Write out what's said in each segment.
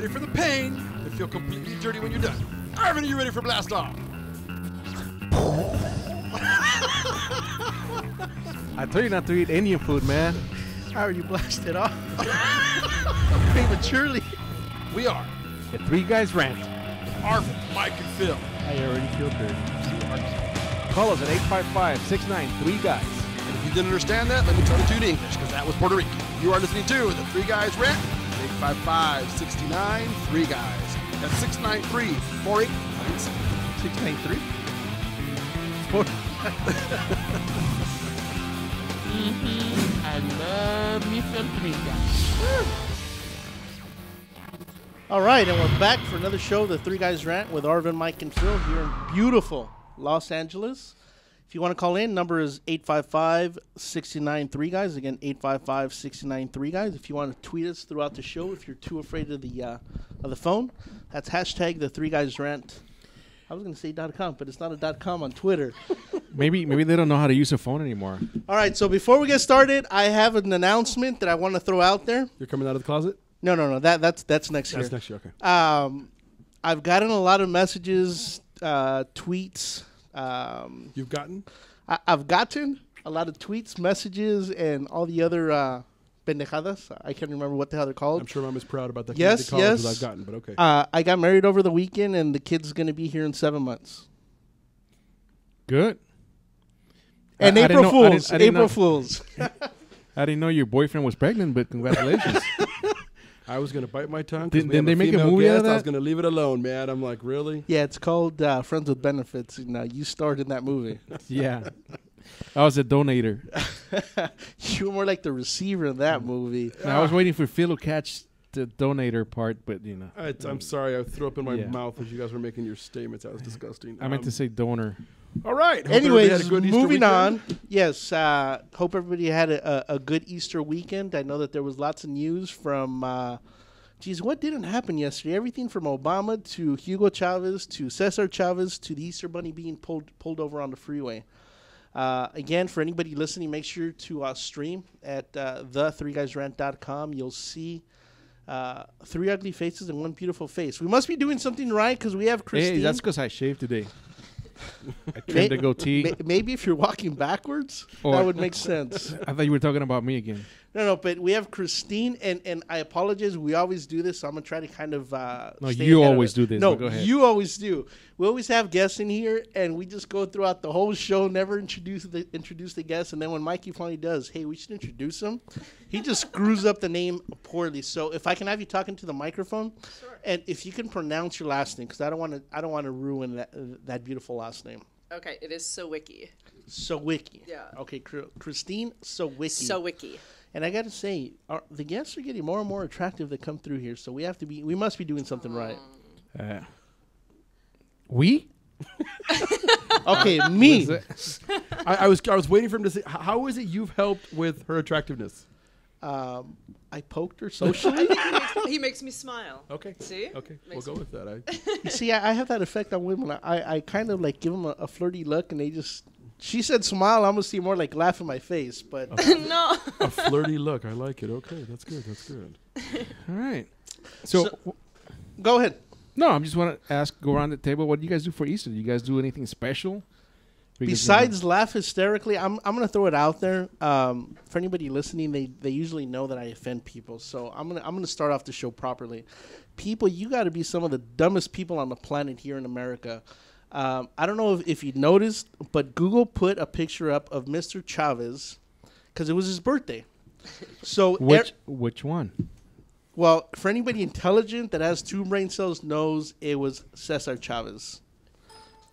ready for the pain and feel completely dirty when you're done. Arvin, are you ready for blast off? I told you not to eat Indian food, man. How are you blasted off? Prematurely. We are The Three Guys Rant. Arvin, Mike, and Phil. I already feel dirty. Call us at 855-693-GUYS. And if you didn't understand that, let me try to do it in English, because that was Puerto Rican. You are listening to The Three Guys Rant. 855-69-3-GUYS. That's 693-4897. 693? I love me some Three All right, and we're back for another show, The Three Guys Rant, with Arvin, Mike, and Phil here in beautiful Los Angeles. If you want to call in, number is 855-69-3-GUYS. Again, 855-69-3-GUYS. If you want to tweet us throughout the show, if you're too afraid of the phone, that's hashtag The Three Guys Rant. I was going to say .com, but it's not a .com on Twitter. Maybe they don't know how to use a phone anymore. All right, so before we get started, I have an announcement that I want to throw out there. You're coming out of the closet? No. That's next year. That's next year, okay. I've gotten a lot of messages, tweets. You've gotten? I've gotten a lot of tweets, messages, and all the other pendejadas. I can't remember what the hell they're called. I'm sure Mom is proud about that. Yes. That I've gotten, but okay. I got married over the weekend, and the kid's going to be here in 7 months. Good. And April Fools. April Fools. I didn't know your boyfriend was pregnant, but congratulations. I was going to bite my tongue. Didn't they make a movie out of that? I was going to leave it alone, man. I'm like, really? Yeah, it's called Friends with Benefits. You starred in that movie. Yeah. I was a donator. You were more like the receiver in that movie. I was waiting for Phil to catch the donator part, but I'm sorry. I threw up in my mouth as you guys were making your statements. That was disgusting. I meant to say donor. All right. Hope Anyways, had a good Easter moving weekend. on. Yes, hope everybody had a good Easter weekend. I know that there was lots of news from, what didn't happen yesterday? Everything from Obama to Hugo Chavez to Cesar Chavez to the Easter Bunny being pulled over on the freeway. Again, for anybody listening, make sure to stream at the3guysrant.com. You'll see three ugly faces and one beautiful face. We must be doing something right because we have Christine. Hey, that's because I shaved today. I trimmed the goatee. Maybe if you're walking backwards, that would make sense. I thought you were talking about me again. No, but we have Christine, and I apologize. We always do this, so I'm going to try to kind of No, you always do this. No, go ahead. you always do. We always have guests in here, and we just go throughout the whole show, never introduce the guests, and then when Mikey finally does, hey, we should introduce him, he just screws up the name poorly. So if I can have you talking to the microphone, sure. And if you can pronounce your last name, because I don't want to ruin that beautiful last name. Okay, it is Sawicky. Sawicky. Yeah. Okay, Christine Sawicky. Sawicky. And I got to say, the guests are getting more and more attractive that come through here. So we must be doing something right. We? Okay, me. I was waiting for him to say, how is it you've helped with her attractiveness? I poked her socially. He makes me smile. Okay. See? Okay, we'll go with that. You see, I have that effect on women. I kind of like give them a flirty look, and they just... She said smile. I'm going to see more like laugh in my face, but... No. A flirty look. I like it. Okay, that's good. All right. So go ahead. No, I just want to go around the table. What do you guys do for Easter? Do you guys do anything special? Besides laugh hysterically, I'm going to throw it out there. For anybody listening, they usually know that I offend people, so I'm gonna start off the show properly. People, you got to be some of the dumbest people on the planet here in America. I don't know if you noticed, but Google put a picture up of Mr. Chavez because it was his birthday. So which one? Well, for anybody intelligent that has two brain cells knows it was Cesar Chavez.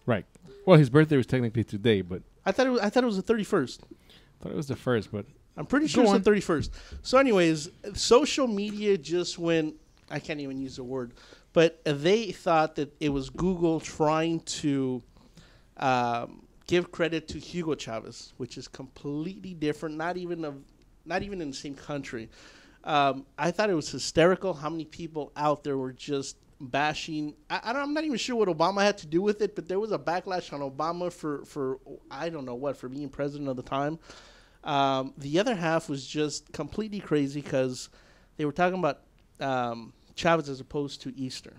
Right. Well, his birthday was technically today, but I thought it was the 31st. I thought it was the 1st, but I'm pretty sure it's the 31st. So anyways, social media just went, I can't even use the word, but they thought that it was Google trying to give credit to Hugo Chavez, which is completely different, not even in the same country. I thought it was hysterical how many people out there were just bashing. I'm not even sure what Obama had to do with it, but there was a backlash on Obama for I don't know what, for being president of the time. The other half was just completely crazy because they were talking about Chavez as opposed to Easter.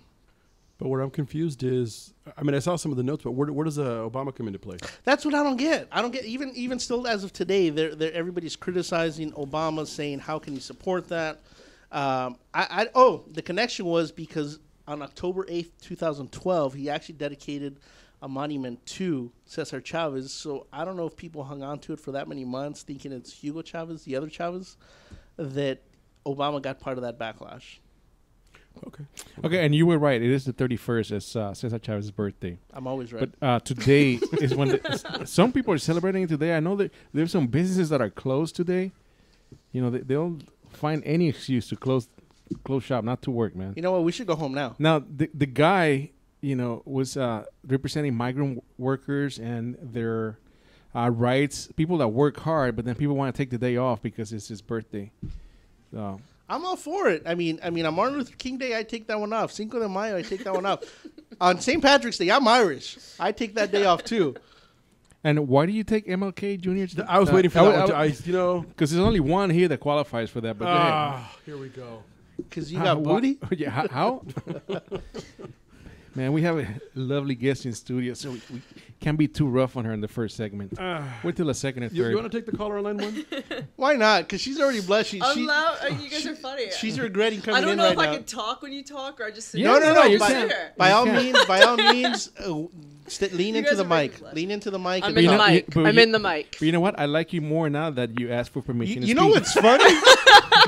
But what I'm confused is, I mean, I saw some of the notes, but where does Obama come into play? That's what I don't get. I don't get even still as of today. Everybody's criticizing Obama, saying how can he support that? The connection was because on October 8th, 2012, he actually dedicated a monument to Cesar Chavez. So I don't know if people hung on to it for that many months, thinking it's Hugo Chavez, the other Chavez, that Obama got part of that backlash. Okay, and you were right. It is the 31st. It's Cesar Chavez's birthday. I'm always right. But today is when some people are celebrating it today. I know that there's some businesses that are closed today. You know, they'll find any excuse to close shop, not to work, man. You know what? We should go home now. Now, the guy, you know, was representing migrant workers and their rights, people that work hard, but then people want to take the day off because it's his birthday. So I'm all for it. I mean, on Martin Luther King Day, I take that one off. Cinco de Mayo, I take that one off. On St. Patrick's Day, I'm Irish. I take that day off too. And why do you take MLK Jr.? I was waiting for that one. You know, because there's only one here that qualifies for that. But here we go. Because you got booty? Yeah, how? Man, we have a lovely guest in studio, so we can't be too rough on her in the first segment. Wait till the second and third. You want to take the caller on line one? Why not? Because she's already blushing. You guys are funny. She's regretting coming in right now. I don't know if I can talk when you talk or I just sit No. You by all means, lean into the mic. Lean into the mic. I'm in the mic. I'm in the mic. But you know what? I like you more now that you asked for permission. You know what's funny?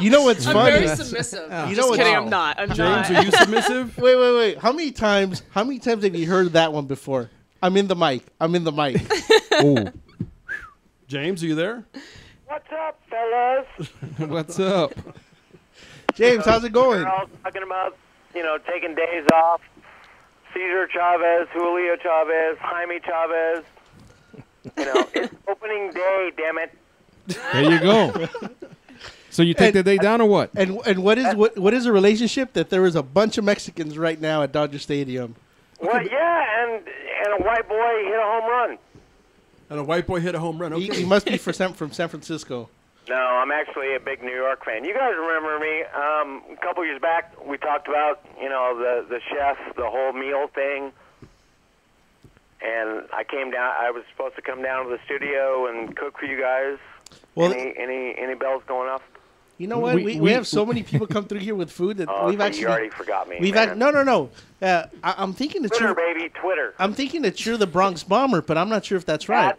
You know what's I'm funny? very submissive. You Just know kidding. wow. I'm not. I'm James, not. are you submissive? Wait. How many times have you heard that one before? I'm in the mic. Oh. James, are you there? What's up, fellas? What's up? James, how's it going? We're all talking about, taking days off. Cesar Chavez, Julio Chavez, Jaime Chavez. It's opening day, damn it. There you go. So you take the day down or what? And what is a relationship that there is a bunch of Mexicans right now at Dodger Stadium? Well, yeah, and a white boy hit a home run. And a white boy hit a home run. Okay. He must be from San Francisco. No, I'm actually a big New York fan. You guys remember me? A couple years back, we talked about, the chef, the whole meal thing. And I came down. I was supposed to come down to the studio and cook for you guys. Well, any bells going off? You know what? We have so many people come through here with food that we've actually. You already forgot me. No. I'm thinking that Twitter, baby, Twitter. I'm thinking that you're the Bronx Bomber, but I'm not sure if that's right.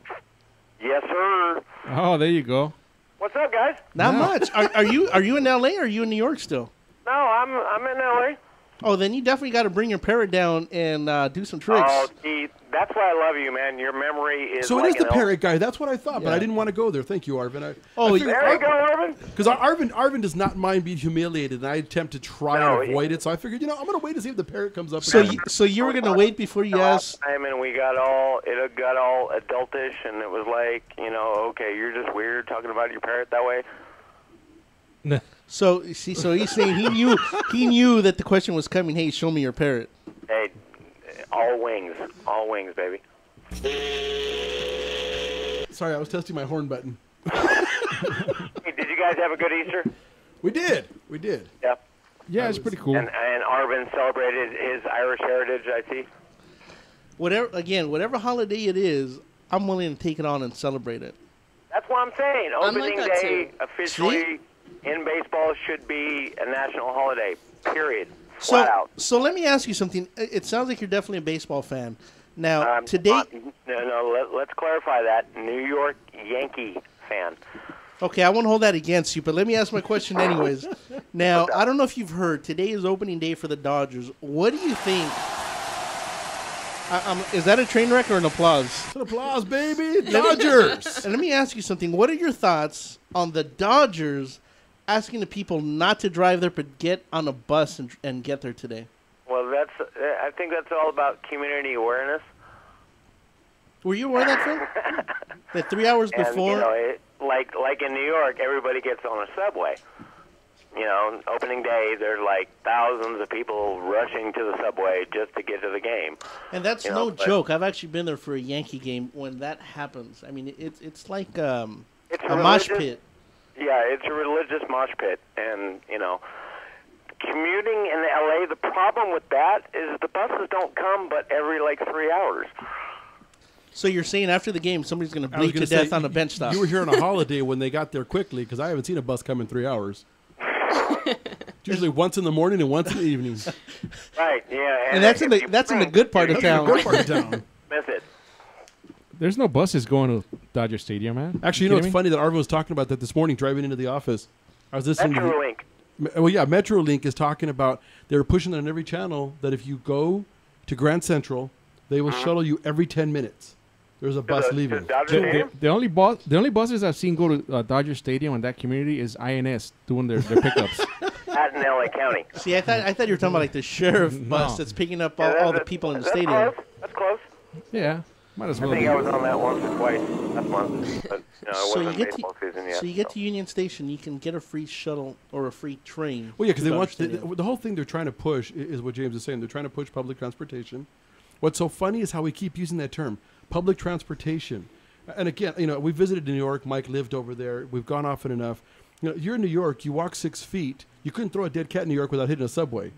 Yes, sir. Oh, there you go. What's up, guys? Not much. Are you in L.A. or are you in New York still? No, I'm in L.A. Oh, then you definitely got to bring your parrot down and do some tricks. Oh, see, that's why I love you, man. Your memory is. So like it is the an parrot guy. That's what I thought, but Yeah. I didn't want to go there. Thank you, Arvin. There you go, Arvin. Because Arvin does not mind being humiliated, and I attempt to try and avoid it. So I figured, I'm going to wait to see if the parrot comes up. So you were going to wait before you asked. I mean, it got all adultish, and it was like, okay, you're just weird talking about your parrot that way. So he's saying he knew that the question was coming. Hey, show me your parrot. Hey, all wings, baby. Sorry, I was testing my horn button. Hey, did you guys have a good Easter? We did. Yeah. Yeah, it's pretty cool. And Arvin celebrated his Irish heritage, I see. Whatever holiday it is, I'm willing to take it on and celebrate it. That's what I'm saying. I'm Opening like that day too. officially in baseball should be a national holiday, period. Flat out. So let me ask you something. It sounds like you're definitely a baseball fan. Now, today... Let's clarify that. New York Yankee fan. Okay, I won't hold that against you, but let me ask my question anyways. Now, I don't know if you've heard, today is opening day for the Dodgers. What do you think? Is that a train wreck or an applause? It's an applause, baby. Dodgers. And let me ask you something. What are your thoughts on the Dodgers asking the people not to drive there but get on a bus and get there today? Well, I think that's all about community awareness. Were you aware of that, Phil? That 3 hours And, before... like in New York, everybody gets on a subway. Opening day, there's like thousands of people rushing to the subway just to get to the game. And that's no joke. I've actually been there for a Yankee game when that happens. I mean, it's like it's a mosh pit. Yeah, it's a religious mosh pit, and commuting in LA, the problem with that is the buses don't come but every like 3 hours. So you're saying after the game somebody's going to bleed to death on a bench stop? You were here on a holiday when they got there quickly, because I haven't seen a bus come in 3 hours. It's usually once in the morning and once in the evening. Right, yeah. And that's in the good part of town. Good part of town. Miss it. There's no buses going to Dodger Stadium, man. Actually, you know, it's funny that Arvo was talking about that this morning driving into the office. I was listening to Metrolink. Well, yeah, Metrolink is talking about, they're pushing on every channel that if you go to Grand Central, they will shuttle you every 10 minutes. There's a bus leaving. The only buses I've seen go to Dodger Stadium in that community is INS doing their pickups. Out in LA County. See, I thought you were talking about like the sheriff bus that's picking up all the people in the stadium. Close. That's close. Yeah, might as well. I think I was on that once or twice last month. But, it So wasn't baseball season yet. So you get to Union Station, you can get a free shuttle or a free train. Well, yeah, because to they want Dodger Stadium. the whole thing they're trying to push is what James is saying. They're trying to push public transportation. What's so funny is how we keep using that term, public transportation. And again, you know, we visited New York. Mike lived over there. We've gone often enough. You know, you're in New York. You walk 6 feet. You couldn't throw a dead cat in New York without hitting a subway.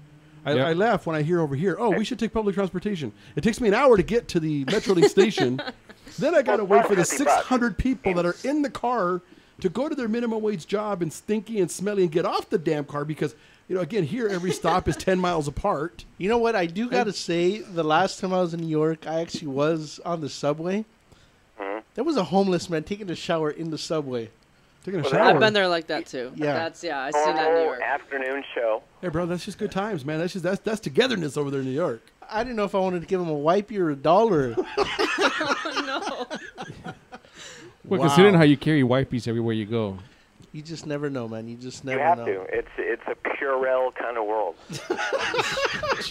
I laugh when I hear over here, oh, we should take public transportation. It takes me an hour to get to the Metrolink station. Then I got to wait for the 600 people that are in the car to go to their minimum wage job and stinky and smelly and get off the damn car because, you know, again, here every stop is 10 miles apart. You know what? I do got to say, the last time I was in New York, I actually was on the subway. There was a homeless man taking a shower in the subway. Taking a shower. I've been there like that too. Yeah. I've seen that in New York. Afternoon show. Hey, bro, that's just good times, man. That's togetherness over there in New York. I didn't know if I wanted to give him a wipey or $1. No. Well, considering how you carry wipes everywhere you go. You just never know, man. You just You never have know. to. It's a Purell kind of world.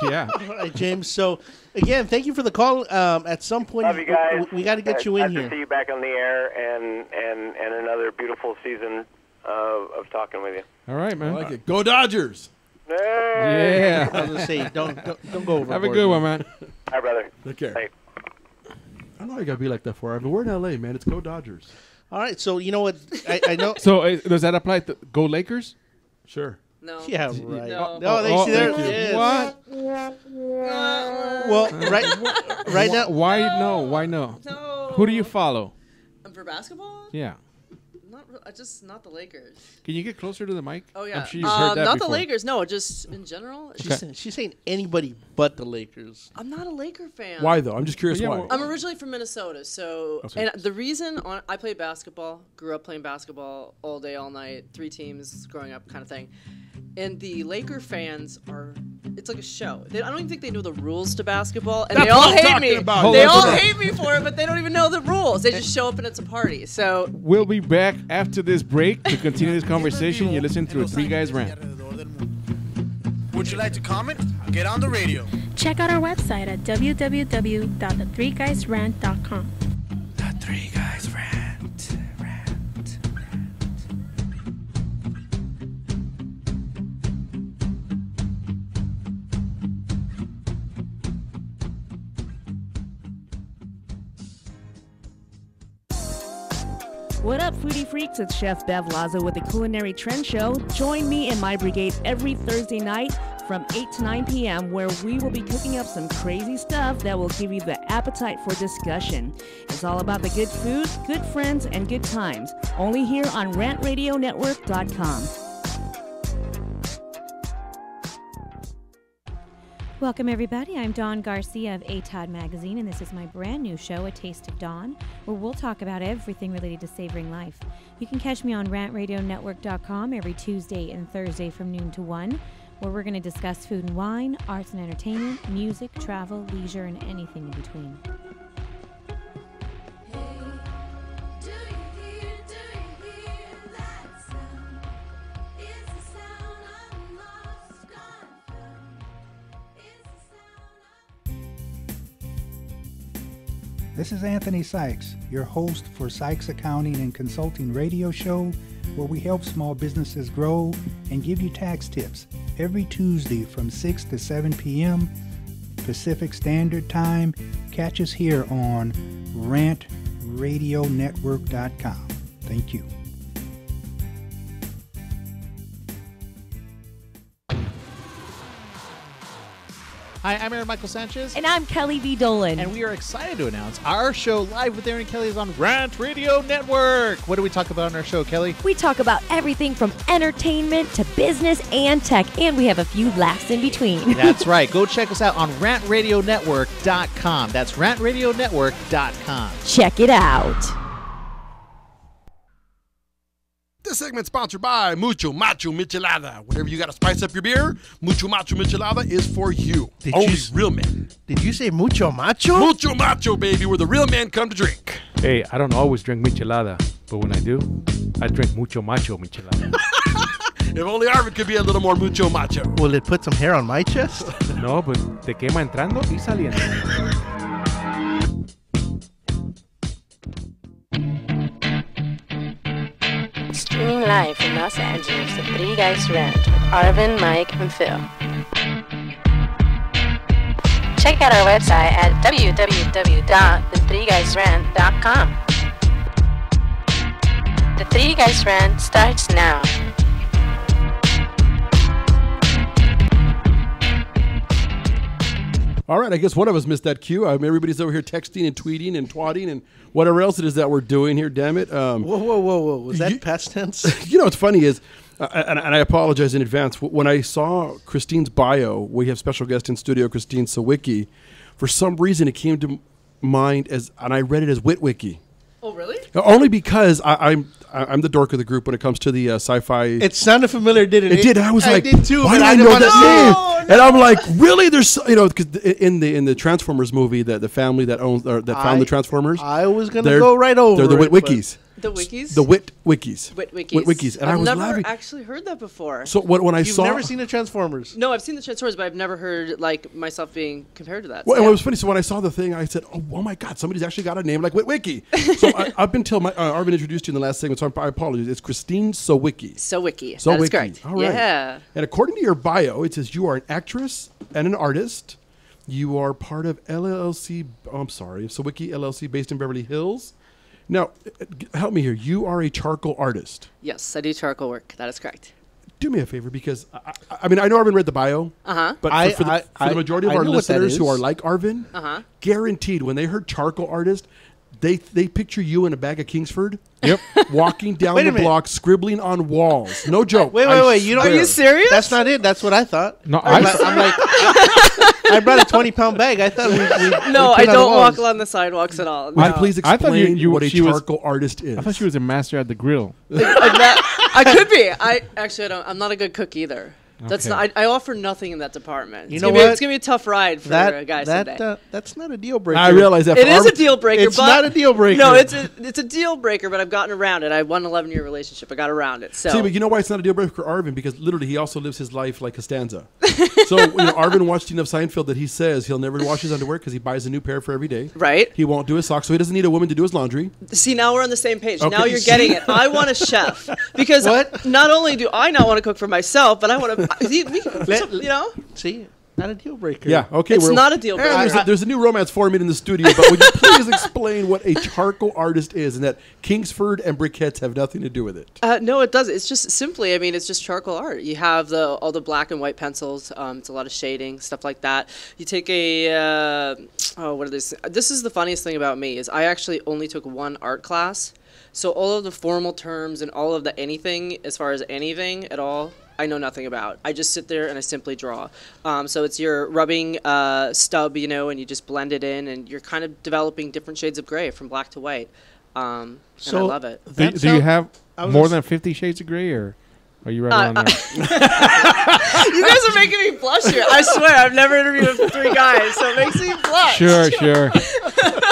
Yeah. All right, James. So, again, thank you for the call. At some point, Love you guys. we got to get you in Glad here. to see you back on the air and another beautiful season of talking with you. All right, I man. like it. Go Dodgers! Yeah. I was going to say, don't go over. Have a good one, man. Hi, brother. Take care. Hey. I don't know how you got to be like that for. I mean, we're in L.A., man. It's Go Dodgers. All right, so you know what? I know. So does that apply to Go Lakers? Sure. No. Yeah, right. No. No, see there. thank you. Yes. What? Well, right now. Why no? Why no? No. Who do you follow? For basketball? Yeah. Just not the Lakers. Can you get closer to the mic? Oh yeah. I'm sure you've heard that not before. the Lakers. No, just in general. She's saying anybody but the Lakers. I'm not a Laker fan. Why, though? I'm just curious Yeah, why. well- I'm originally from Minnesota, so Okay. and the reason I played basketball, grew up playing basketball all day, all night, 3 teams growing up, kind of thing. And the Laker fans it's like a show. I don't even think they know the rules to basketball, and That's they all what I'm hate talking me. about. They Hold all on. hate me for it, but they don't even know the rules. They just show up and it's a party. So We'll be back after this break to continue this conversation. You listen to a Three Guys Rant. Would you like to comment? Get on the radio. Check out our website at www.the3guysrant.com. The Three Guys Rant. What up, foodie freaks? It's Chef Bev Lazo with the Culinary Trend Show. Join me and my brigade every Thursday night from 8 to 9 p.m. where we will be cooking up some crazy stuff that will give you the appetite for discussion. It's all about the good food, good friends, and good times. Only here on RantRadioNetwork.com. Welcome, everybody. I'm Dawn Garcia of ATOD Magazine, and this is my brand new show, A Taste of Dawn, where we'll talk about everything related to savoring life. You can catch me on RantRadioNetwork.com every Tuesday and Thursday from noon to 1, where we're going to discuss food and wine, arts and entertainment, music, travel, leisure, and anything in between. This is Anthony Sykes, your host for Sykes Accounting and Consulting radio show, where we help small businesses grow and give you tax tips every Tuesday from 6 to 7 p.m. Pacific Standard Time. Catch us here on RantRadioNetwork.com. Thank you. Hi, I'm Aaron Michael Sanchez. And I'm Kelly V. Dolan. And we are excited to announce our show Live with Aaron and Kelly is on Rant Radio Network. What do we talk about on our show, Kelly? We talk about everything from entertainment to business and tech, and we have a few laughs in between. That's right. Go check us out on rantradionetwork.com. That's rantradionetwork.com. Check it out. This segment's sponsored by Mucho Macho Michelada. Whenever you got to spice up your beer, Mucho Macho Michelada is for you. Only real men. Did you say mucho macho? Mucho Macho, baby, where the real men come to drink. Hey, I don't always drink michelada, but when I do, I drink mucho macho michelada. If only Arvin could be a little more mucho macho. Will it put some hair on my chest? No, but te quema entrando y saliendo. Streaming live from Los Angeles, the Three Guys Rant with Arvin, Mike, and Phil. Check out our website at www.the3guysrant.com. The Three Guys Rant starts now. All right, I guess one of us missed that cue. Everybody's over here texting and tweeting and twatting and whatever else it is that we're doing here, damn it. Whoa. Was that past tense? You know what's funny is, and I apologize in advance, when I saw Christine's bio, we have special guest in studio, Christine Sawicky, for some reason it came to mind and I read it as Witwicky. Oh, really? Only because I'm the dork of the group when it comes to the sci-fi. It sounded familiar, didn't it? It did. I was like, did too, why do I know that name? And I'm like, really? There's, because in the Transformers movie, the family that owns or that found the Transformers. I was gonna go right over. They're the Witwickies. The wikis? The Witwickies. Witwickies. And I was I've laughing. never actually heard that before. So when I You've saw, never seen the Transformers? No, I've seen the Transformers, but I've never heard like myself being compared to that. Well, So, and it was funny. So when I saw the thing, I said, "Oh my God, somebody's actually got a name like Witwicky." So up until Arvin introduced you in the last segment, so I apologize. It's Christine Sawicky. Sawicky. That is correct. All right. Yeah. And according to your bio, it says you are an actress and an artist. You are part of Sawicky LLC, based in Beverly Hills. Now, help me here. You are a charcoal artist. Yes, I do charcoal work. That is correct. Do me a favor, because I mean, I know Arvin read the bio, but for the majority of our listeners who are like Arvin, guaranteed when they heard charcoal artist, they picture you in a bag of Kingsford. Yep. Walking down the block, scribbling on walls. No joke. Wait. Are you serious? That's not it. That's what I thought. No, I'm like, I brought a 20-pound bag. I thought we No, I don't walk along the sidewalks at all. No. Please explain what a charcoal artist is. I thought she was a master at the grill. I could be. I'm not a good cook either. That's Okay. not. I offer nothing in that department. You know what? It's gonna be a tough ride for guys today. That's not a deal breaker. I realize that. It is a deal breaker. It's but not a deal breaker. No, it's a deal breaker. But I've gotten around it. I won an 11-year relationship. I got around it. So See, but you know why it's not a deal breaker for Arvin? Because literally he also lives his life like Costanza. So Arvin watched enough Seinfeld that he says he'll never wash his underwear because he buys a new pair for every day. Right. He won't do his socks, so he doesn't need a woman to do his laundry. See, now we're on the same page. Okay. Now you're getting it. I want a chef because not only do I not want to cook for myself, but I want to. See, not a deal breaker. Yeah, okay. It's not a deal breaker. There's a new romance forming in the studio, but would you please explain what a charcoal artist is and that Kingsford and briquettes have nothing to do with it? No, it doesn't. It's just simply, it's just charcoal art. You have all the black and white pencils. It's a lot of shading, stuff like that. You take what are these? This is the funniest thing about me is I actually only took one art class. So all of the formal terms and all of the anything, as far as anything at all, I know nothing about. I just sit there and I simply draw. So it's your rubbing stub, and you just blend it in, and you're kind of developing different shades of gray from black to white. And I love it. Do you have more than 50 shades of gray, or are you right around there? You guys are making me blush here. I swear, I've never interviewed with 3 guys, so it makes me blush. Sure.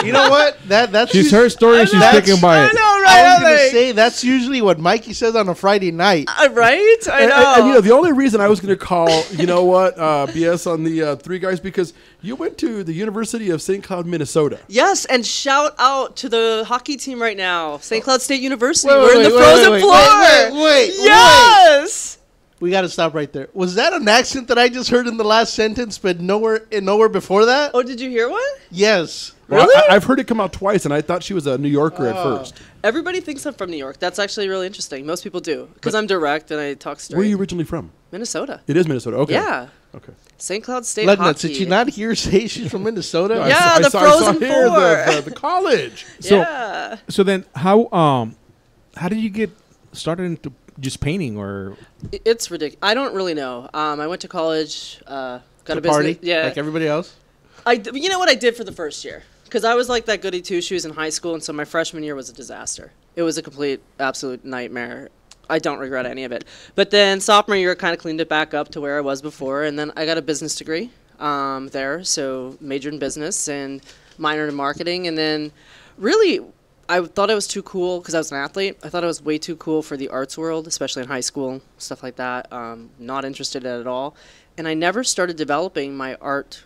You know what? That's she's heard stories. She's sticking by it. I know, right? I was going to say that's usually what Mikey says on a Friday night. Right? I know. And the only reason I was going to call, BS on the 3 guys, because you went to the University of St. Cloud, Minnesota. Yes, and shout out to the hockey team right now, St. Cloud State University. We're in the frozen floor. Wait. Yes. We got to stop right there. Was that an accent that I just heard in the last sentence, but nowhere before that? Oh, did you hear one? Yes. Really? I've heard it come out twice, and I thought she was a New Yorker at first. Everybody thinks I'm from New York. That's actually really interesting. Most people do, because I'm direct and I talk straight. Where are you originally from? Minnesota. It is Minnesota. Okay. Yeah. Okay. St. Cloud State Lugnuts, hockey. did you not hear say she's from Minnesota? Yeah, the Frozen Four. The college. So then how did you get started into just painting or? It's ridiculous. I don't really know. I went to college, got a business. Party, yeah, like everybody else. You know what I did for the first year? Because I was like that goody two-shoes in high school, and so my freshman year was a disaster. It was a complete, absolute nightmare. I don't regret any of it. But then sophomore year, I kind of cleaned it back up to where I was before, and then I got a business degree there, so majored in business and minored in marketing. And then really, I thought I was too cool because I was an athlete. I thought I was way too cool for the arts world, especially in high school, stuff like that. Not interested in it at all. And I never started developing my art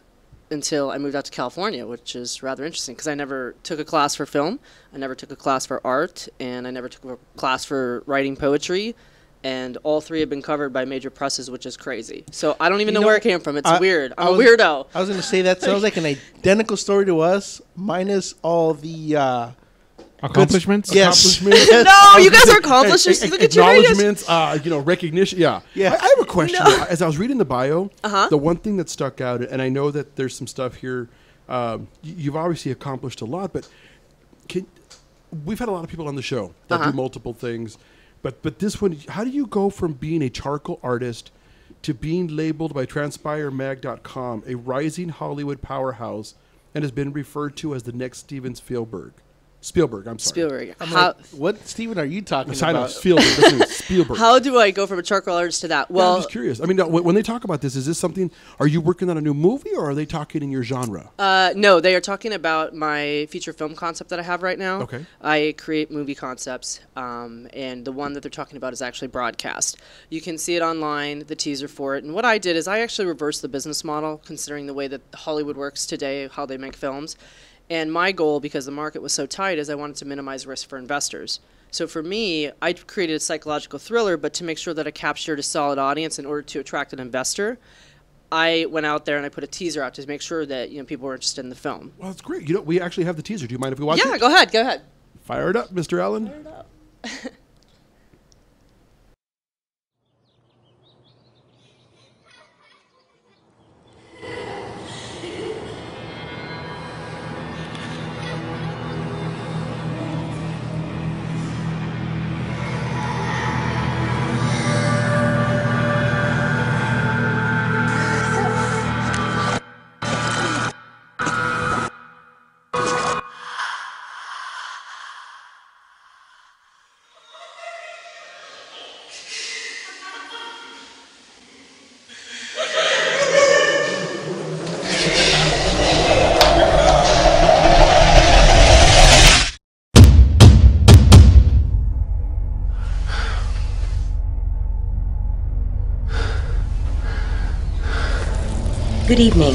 until I moved out to California, which is rather interesting because I never took a class for film, I never took a class for art, and I never took a class for writing poetry, and all three have been covered by major presses, which is crazy. So I don't even know where it came from. It's weird. I'm a weirdo. I was going to say that sounds like an identical story to us, minus all the accomplishments. Yes. No, you guys are accomplishers. Look at you. Acknowledgements, recognition. Yeah. Yeah. I have a question. As I was reading the bio, the one thing that stuck out, and I know that there's some stuff here. You've obviously accomplished a lot, but we've had a lot of people on the show that do multiple things. But this one, how do you go from being a charcoal artist to being labeled by TranspireMag.com a rising Hollywood powerhouse and has been referred to as the next Steven Spielberg? I'm sorry. Spielberg. What Steven are you talking about? about? Spielberg. How do I go from a charcoal artist to that? Well, I'm just curious. I mean, when they talk about this, is this something? Are you working on a new movie, or are they talking in your genre? No, they are talking about my feature film concept that I have right now. Okay. I create movie concepts, and the one that they're talking about is actually broadcast. You can see it online, the teaser for it. And what I did is I actually reversed the business model, considering the way that Hollywood works today, how they make films. And my goal, because the market was so tight, is I wanted to minimize risk for investors. So for me, I created a psychological thriller, but to make sure that I captured a solid audience in order to attract an investor, I went out there and I put a teaser out to make sure that people were interested in the film. Well, that's great. We actually have the teaser. Do you mind if we watch it? Yeah, go ahead. Fire it up, Mr. Allen. Fire it up. Good evening.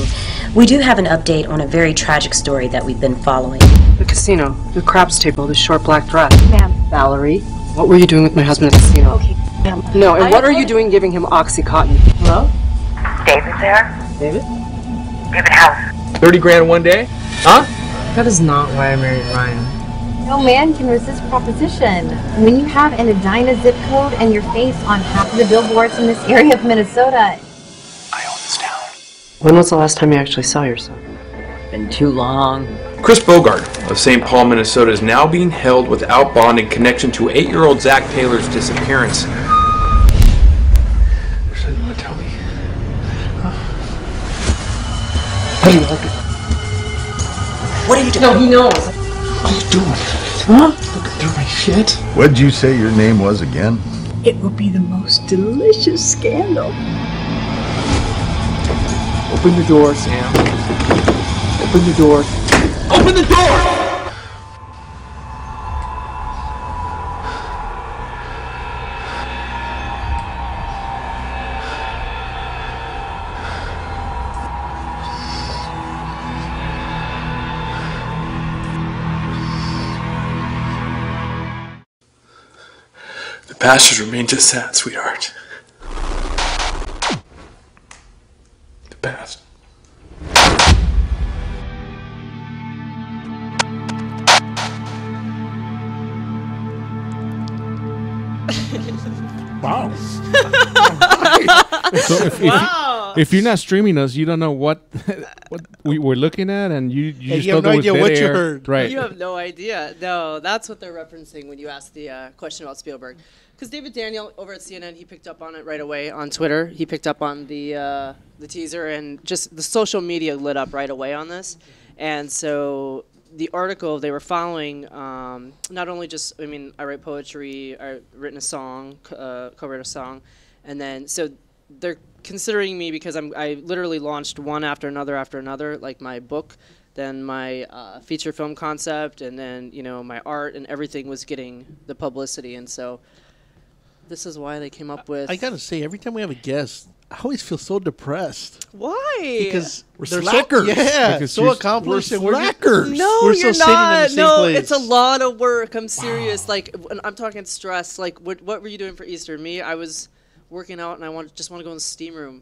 We do have an update on a very tragic story that we've been following. The casino, the craps table, the short black dress. Ma'am. Valerie, what were you doing with my husband at the casino? Okay, ma'am. No, and what are you doing giving him Oxycontin? Hello? David there? David? David House. 30 grand one day? Huh? That is not why I married Ryan. No man can resist proposition. When you have an Edina zip code and your face on half of the billboards in this area of Minnesota. When was the last time you actually saw your son? Been too long. Chris Bogart of St. Paul, Minnesota is now being held without bond in connection to 8-year-old Zach Taylor's disappearance. There's something you want to tell me? Huh? How do you like it? What are you doing? No, he knows. What are you doing? Huh? Looking through my shit? What'd you say your name was again? It will be the most delicious scandal. Open the door, Sam. Open the door. Open the door! The past should remain just that, sweetheart. The past. Wow. Wow. If you're not streaming us, you don't know what we were looking at, and you just have don't no know idea what you heard. Right. You have no idea. No, that's what they're referencing when you ask the question about Spielberg. Because David Daniel over at CNN, he picked up on it right away on Twitter. He picked up on the teaser, and just the social media lit up right away on this. And so the article, they were following not only just, I mean, I write poetry, I've written a song, co-wrote a song, and then so they're considering me because I literally launched one after another, like my book, then my feature film concept, and then, you know, my art, and everything was getting the publicity. And so this is why they came up with... I gotta say, every time we have a guest, I always feel so depressed. Why? Because we're they're slackers. So accomplished. We're and we're slackers. No, we're you're so sitting in the not. same No, place. it's a lot of work. I'm serious. Like, when I'm talking stress. Like, what were you doing for Easter? Me, I was working out, and I just want to go in the steam room.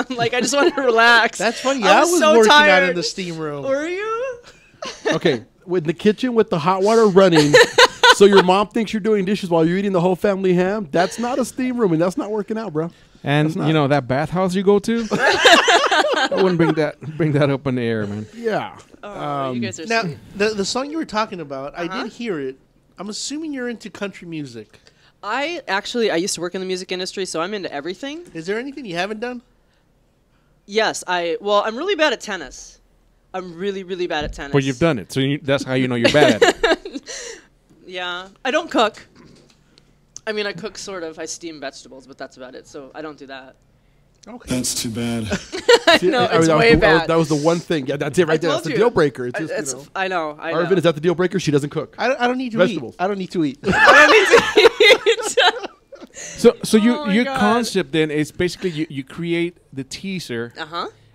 Like, I just want to relax. That's funny. I I was was so working tired. out in the steam room. Were you? Okay, with the kitchen with the hot water running, so your mom thinks you're doing dishes while you're eating the whole family ham. That's not a steam room, and that's not working out, bro. And you know that bathhouse you go to, I wouldn't bring that up in the air, man. Yeah. Oh, you guys are Now, sweet. the song you were talking about, I did hear it. I'm assuming you're into country music. I used to work in the music industry, so I'm into everything. Is there anything you haven't done? Yes, I'm really bad at tennis. I'm really, really bad at tennis. But you've done it, so that's how you know you're bad at it. Yeah, I don't cook. I mean, I cook sort of. I steam vegetables, but that's about it. So I don't do that. Okay. That's too bad. I know, it's way bad. That was the one thing. Yeah, that's it right there. That's the deal breaker. It's just, you know. I know. Arvin, is that the deal breaker? She doesn't cook. I don't need to Vegetables. eat. I don't need to eat. So Oh your God. concept then is basically you create the teaser,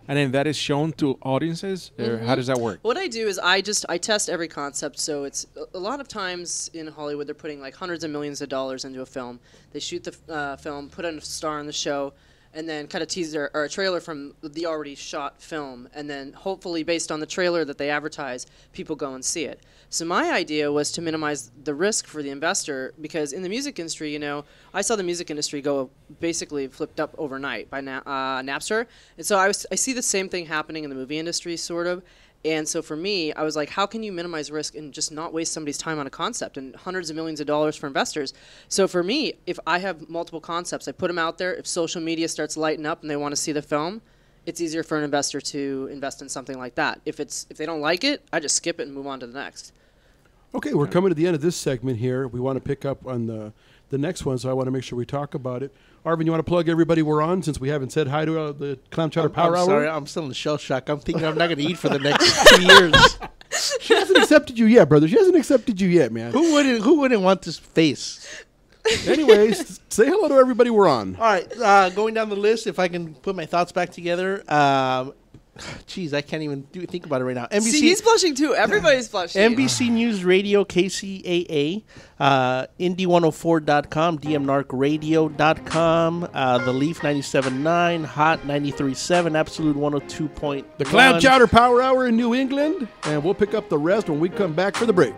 and then that is shown to audiences. Or how does that work? What I do is I test every concept. So it's a lot of times in Hollywood they're putting like hundreds of millions of dollars into a film. They shoot the film, put a star on the show, and then cut a teaser or a trailer from the already shot film, and then hopefully based on the trailer that they advertise, people go and see it. So my idea was to minimize the risk for the investor, because in the music industry, you know, I saw the music industry go basically flipped up overnight by Napster, and so I see the same thing happening in the movie industry, sort of. And so for me, I was like, how can you minimize risk and just not waste somebody's time on a concept and hundreds of millions of dollars for investors? So for me, if I have multiple concepts, I put them out there. If social media starts lighting up and they want to see the film, it's easier for an investor to invest in something like that. If they don't like it, I just skip it and move on to the next. Okay, we're coming to the end of this segment here. We want to pick up on the next one, so I want to make sure we talk about it. Arvin, you want to plug everybody we're on, since we haven't said hi to the Clam Chowder Power Hour? Sorry, I'm still in shell shock. I'm thinking I'm not going to eat for the next 2 years. She hasn't accepted you yet, brother. She hasn't accepted you yet, man. Who wouldn't want this face? Anyways, say hello to everybody we're on. All right, going down the list, if I can put my thoughts back together. Jeez, I can't even think about it right now. NBC, See, he's blushing too. Everybody's blushing. NBC News Radio, KCAA, Indy104.com, DMNarcRadio.com, The Leaf 97.9, Hot 93.7, Absolute 102.1. The Clam Chowder Power Hour in New England, and we'll pick up the rest when we come back for the break.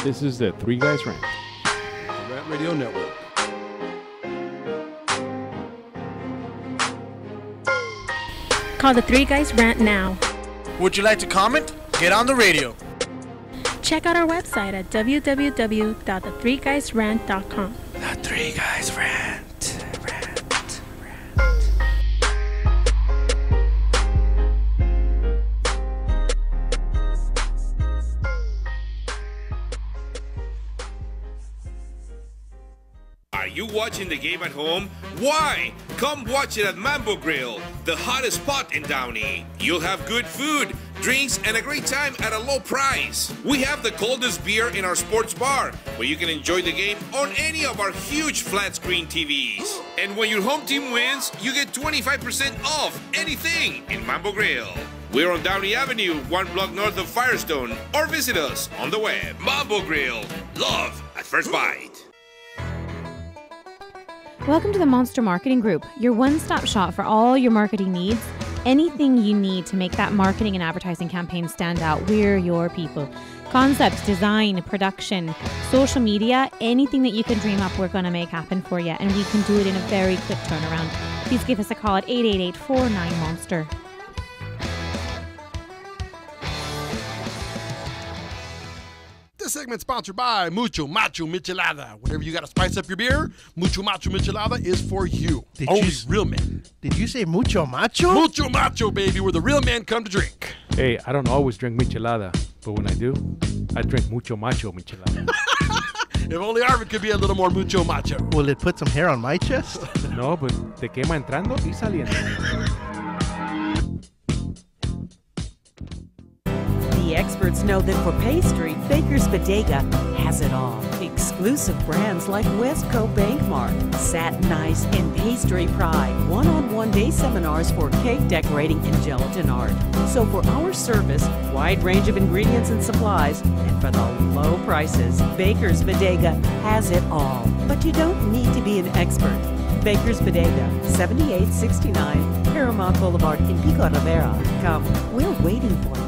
This is the Three Guys Rant. Rant Radio Network. Call the Three Guys Rant now. Would you like to comment? Get on the radio. Check out our website at www.the3guysrant.com. The Three Guys Rant. Are you watching the game at home? Why? Come watch it at Mambo Grill, the hottest spot in Downey. You'll have good food, drinks, and a great time at a low price. We have the coldest beer in our sports bar, where you can enjoy the game on any of our huge flat screen TVs. And when your home team wins, you get 25% off anything in Mambo Grill. We're on Downey Avenue, 1 block north of Firestone, or visit us on the web. Mambo Grill, love at first bite. Welcome to the Monster Marketing Group, your one-stop shop for all your marketing needs. Anything you need to make that marketing and advertising campaign stand out, we're your people. Concepts, design, production, social media, anything that you can dream up, we're going to make happen for you. And we can do it in a very quick turnaround. Please give us a call at 888-49-MONSTER. This segment's sponsored by Mucho Macho Michelada. Whenever you got to spice up your beer, Mucho Macho Michelada is for you. Only real men. Did you say mucho macho? Mucho Macho, baby, where the real men come to drink. Hey, I don't always drink michelada, but when I do, I drink mucho macho michelada. If only Arvin could be a little more mucho macho. Will it put some hair on my chest? No, but te quema entrando y saliendo. The experts know that for pastry, Baker's Bodega has it all. Exclusive brands like Westco Bankmark, Satin Ice, and Pastry Pride. One-on-one day seminars for cake decorating and gelatin art. So for our service, wide range of ingredients and supplies, and for the low prices, Baker's Bodega has it all. But you don't need to be an expert. Baker's Bodega, 7869 Paramount Boulevard in Pico Rivera. Come, we're waiting for you.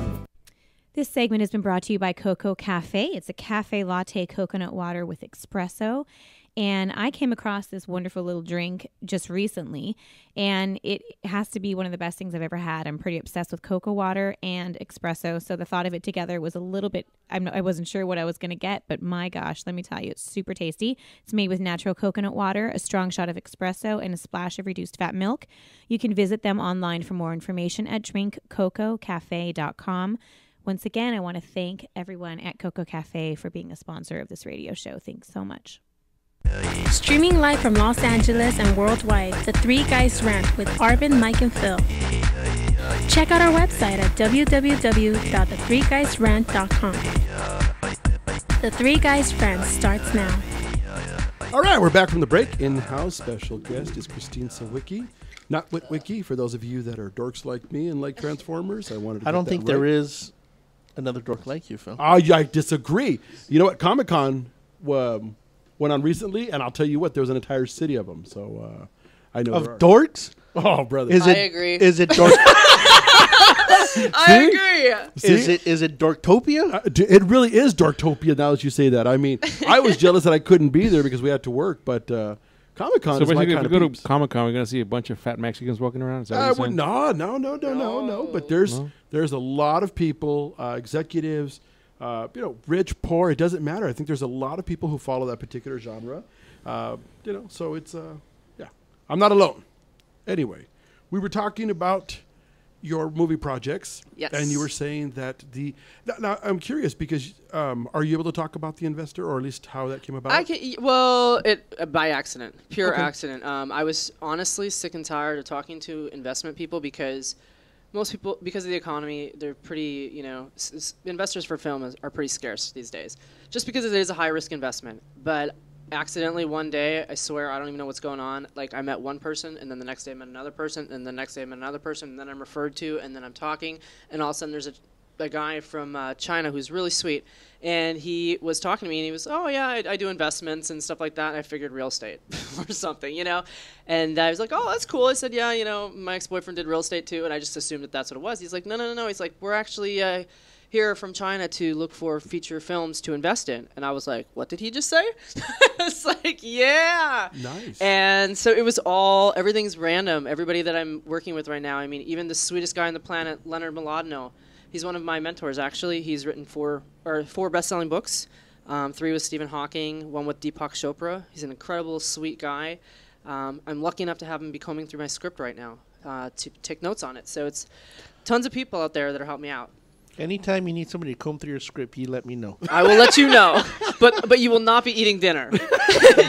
This segment has been brought to you by Coco Cafe. It's a cafe latte coconut water with espresso. And I came across this wonderful little drink just recently, and it has to be one of the best things I've ever had. I'm pretty obsessed with cocoa water and espresso, so the thought of it together was a little bit, I wasn't sure what I was going to get, but my gosh, let me tell you, it's super tasty. It's made with natural coconut water, a strong shot of espresso, and a splash of reduced fat milk. You can visit them online for more information at drinkcococafe.com. Once again, I want to thank everyone at Coco Cafe for being a sponsor of this radio show. Thanks so much. Streaming live from Los Angeles and worldwide, The Three Guys Rant with Arvin, Mike, and Phil. Check out our website at www.thethreeguysrant.com. The Three Guys Rant starts now. All right, we're back from the break. In-house special guest is Christine Sawicky. Not Witwicky, for those of you that are dorks like me and like Transformers. I don't think there is another dork like you, Phil. I disagree. You know what? Comic-Con went on recently, and I'll tell you what, there was an entire city of them. So I know of dorks. Oh, brother! I agree. Is it dork? I agree. Is it Dorktopia? It really is Dorktopia. Now that you say that, I mean, I was jealous that I couldn't be there because we had to work, but Comic-Con is my kind of. If you go to Comic-Con, we're gonna see a bunch of fat Mexicans walking around. Is that what you're saying? No. But there's a lot of people, executives, rich, poor. It doesn't matter. I think there's a lot of people who follow that particular genre. So it's I'm not alone. Anyway, we were talking about your movie projects. Yes. And you were saying that now I'm curious because are you able to talk about the investor or at least how that came about? By accident, pure Okay. accident. I was honestly sick and tired of talking to investment people because most people, because of the economy, they're pretty, investors for film are pretty scarce these days just because it is a high risk investment. But accidentally one day, I swear I don't even know what's going on. Like I met one person, and then the next day I met another person, and the next day I met another person, and then I'm referred to, and then I'm talking, and all of a sudden there's a guy from China who's really sweet, and he was talking to me, and he was, oh yeah, I do investments and stuff like that. And I figured real estate or something, And I was like, oh, that's cool. I said, yeah, my ex-boyfriend did real estate too, and I just assumed that that's what it was. He's like, no. He's like, we're actually here from China to look for feature films to invest in. And I was like, what did he just say? It's like, yeah. Nice. And so it was everything's random. Everybody that I'm working with right now, I mean, even the sweetest guy on the planet, Leonard Mlodinow, he's one of my mentors, actually. He's written four best-selling books, 3 with Stephen Hawking, 1 with Deepak Chopra. He's an incredible, sweet guy. I'm lucky enough to have him be combing through my script right now to take notes on it. So it's tons of people out there that are helping me out. Anytime you need somebody to comb through your script, you let me know. I will let you know, but you will not be eating dinner.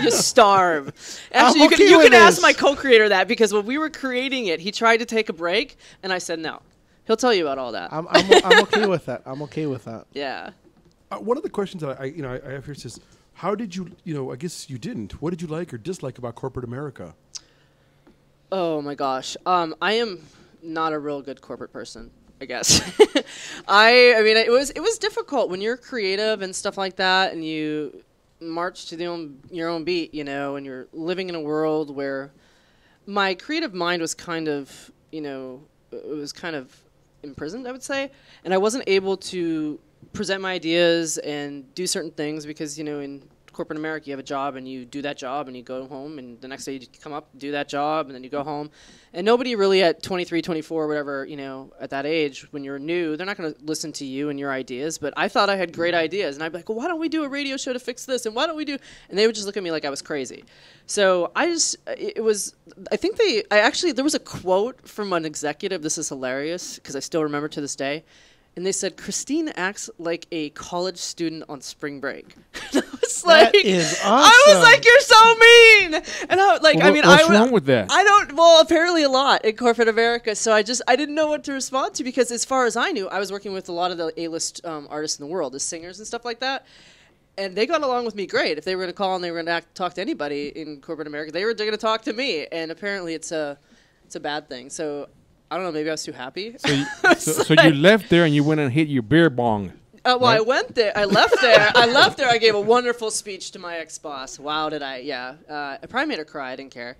You starve. Actually, you can ask my co-creator that because when we were creating it, he tried to take a break, and I said no. He'll tell you about all that. I'm okay with that. I'm okay with that. Yeah. One of the questions that I have here says, how did you, I guess you didn't. What did you like or dislike about corporate America? Oh my gosh. I am not a real good corporate person, I guess. I mean, it was difficult when you're creative and stuff like that, and you march to your own beat, and you're living in a world where my creative mind was kind of, it was kind of imprisoned, I would say, and I wasn't able to present my ideas and do certain things because, you know, in corporate America, you have a job and you do that job and you go home and the next day you come up, do that job, and then you go home. And nobody really at 23, 24, whatever, you know, at that age, when you're new, they're not going to listen to you and your ideas. But I thought I had great ideas. And I'd be like, well, why don't we do a radio show to fix this? And why don't we do... And they would just look at me like I was crazy. So I think there was a quote from an executive. This is hilarious because I still remember to this day. And they said, Christine acts like a college student on spring break. I was like, that is awesome. I was like, you're so mean. And I like, well, what's wrong with that? Well, apparently a lot in corporate America. So I didn't know what to respond to because as far as I knew, I was working with a lot of the A-list artists in the world, the singers and stuff like that. And they got along with me great. If they were going to call and they were going to talk to anybody in corporate America, they were going to talk to me. And apparently it's a bad thing. So I don't know. Maybe I was too happy. So you left there and you went and hit your beer bong. Well, right? I went there. I left there. I gave a wonderful speech to my ex-boss. Wow, did I? Yeah. I probably made her cry. I didn't care.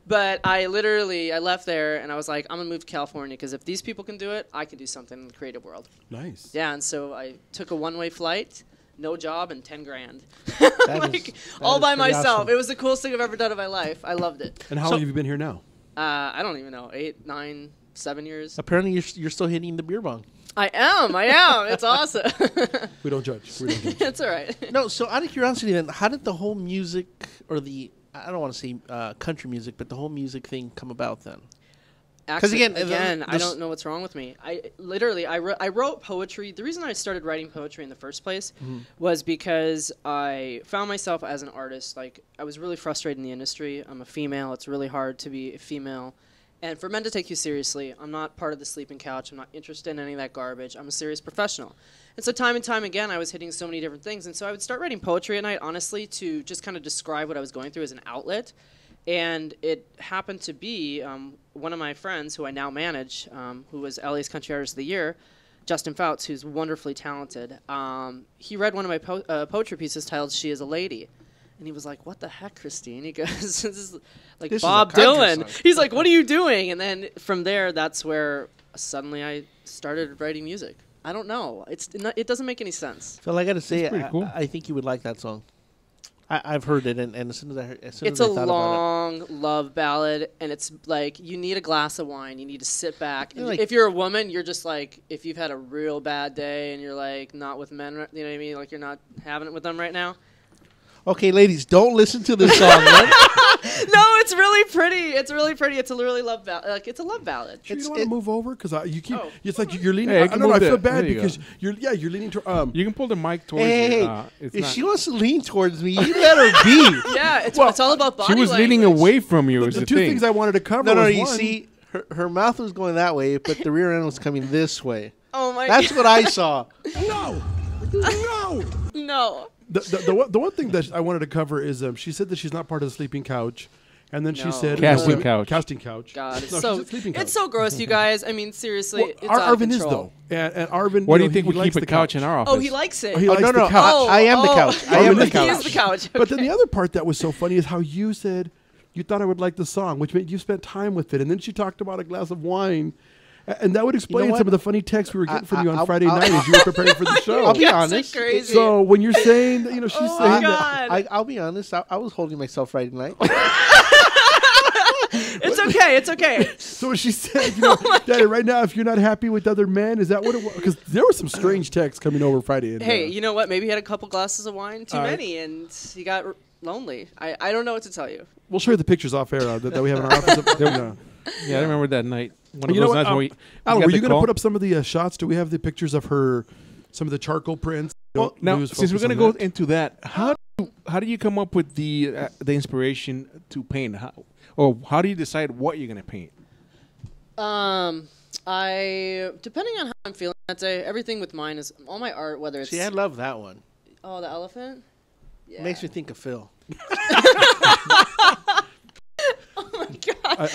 But I left there and I was like, I'm going to move to California because if these people can do it, I can do something in the creative world. Nice. Yeah, and so I took a one-way flight, no job, and $10,000. All by myself. Awesome. It was the coolest thing I've ever done in my life. I loved it. And how long have you been here now? I don't even know. 8, 9, 7 years. Apparently, you're still hitting the beer bong. I am. It's awesome. We don't judge. It's all right. No, so out of curiosity, then, how did the whole music or I don't want to say country music, but the whole music thing come about then? Because again, I don't know what's wrong with me. I wrote poetry. The reason I started writing poetry in the first place was because I found myself as an artist. Like, I was really frustrated in the industry. I'm a female. It's really hard to be a female. And for men to take you seriously, I'm not part of the sleeping couch. I'm not interested in any of that garbage. I'm a serious professional. And so time and time again, I was hitting so many different things. And so I would start writing poetry at night, honestly, to just kind of describe what I was going through as an outlet. And it happened to be one of my friends, who I now manage, who was LA's Country Artist of the Year, Justin Fouts, who's wonderfully talented. He read one of my poetry pieces titled "She Is a Lady." And he was like, "What the heck, Christine?" He goes, "This is like this Bob Dylan." He's like, "What are you doing?" And then from there, that's where suddenly I started writing music. I don't know. It doesn't make any sense. Phil, I got to say, cool. I think you would like that song. I've heard it, and as soon as I heard it, it's a long love ballad, and it's like you need a glass of wine. You need to sit back. And if you're a woman, you're just like, if you've had a real bad day and you're like not with men, you know what I mean? Like you're not having it with them right now. Okay, ladies, don't listen to this song. Right? No, it's really pretty. It's really pretty. It's a really love ballad. Like it's a love ballad. You don't want to move over because you keep. Oh. It's like you're leaning. Hey, I feel bad because you're leaning to. You can pull the mic towards hey, you. If she wants to lean towards me, you let her be. Yeah, it's all about body She was language. leaning away from you. The two things I wanted to cover. No, was you one, see, her mouth was going that way, but the rear end was coming this way. Oh my! That's what I saw. No. No. The one thing that I wanted to cover is she said that she's not part of the sleeping couch, and then she said casting couch. God, she's a sleeping couch. It's so gross, you guys. I mean, seriously, it's out of Arvin is control. though, and Arvin. Why do you think we keep a couch in our office? Oh, he likes it. He likes the couch. I am the couch. I am the couch. He is the couch. But then the other part that was so funny is how you said you thought I would like the song, which meant you spent time with it, and then she talked about a glass of wine. And that would explain some of the funny texts we were getting from you on Friday night as you were preparing for the show. I'll be honest. Crazy. So when you're saying that, she's saying that. I'll be honest. I was holding myself Friday night. It's okay. It's okay. So she said, Daddy, right now, if you're not happy with other men, is that what it was? Because there were some strange texts coming over Friday. And, hey, you know what? Maybe he had a couple glasses of wine too many, and he got lonely. I don't know what to tell you. We'll show you the pictures off air that we have in our office. Yeah, I remember that night. Alan, were you going to put up some of the shots? Do we have the pictures of some of the charcoal prints? Well, now, since we're going to go into that, how do you come up with the inspiration to paint? How do you decide what you're going to paint? Depending on how I'm feeling that day, everything with mine is all my art, whether it's... See, I love that one. Oh, the elephant? Yeah. It makes me think of Phil. Oh, my God.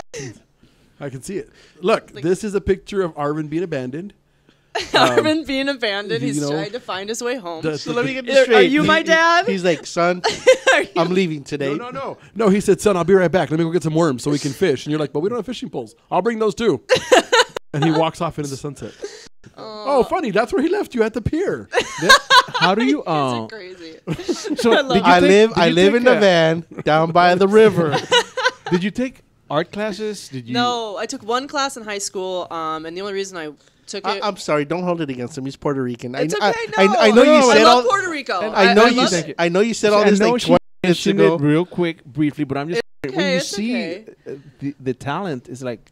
I can see it. Look, this is a picture of Arvin being abandoned. Arvin being abandoned. He's trying to find his way home. So let me get this straight. Are you my dad? He's like, son, I'm leaving today. No. No, he said, son, I'll be right back. Let me go get some worms so we can fish. And you're like, but we don't have fishing poles. I'll bring those too. And he walks off into the sunset. Oh, funny. That's where he left you, at the pier. How do you? Crazy. So I live in the van down by the river. Did you take art classes? Did you? No, I took one class in high school, and the only reason I took it. I'm sorry, don't hold it against him. He's Puerto Rican. It's okay. I know you said I love all. Puerto Rico. I know you said all this like 20 minutes ago. It real quick, briefly, but I'm just when you it's see the talent is like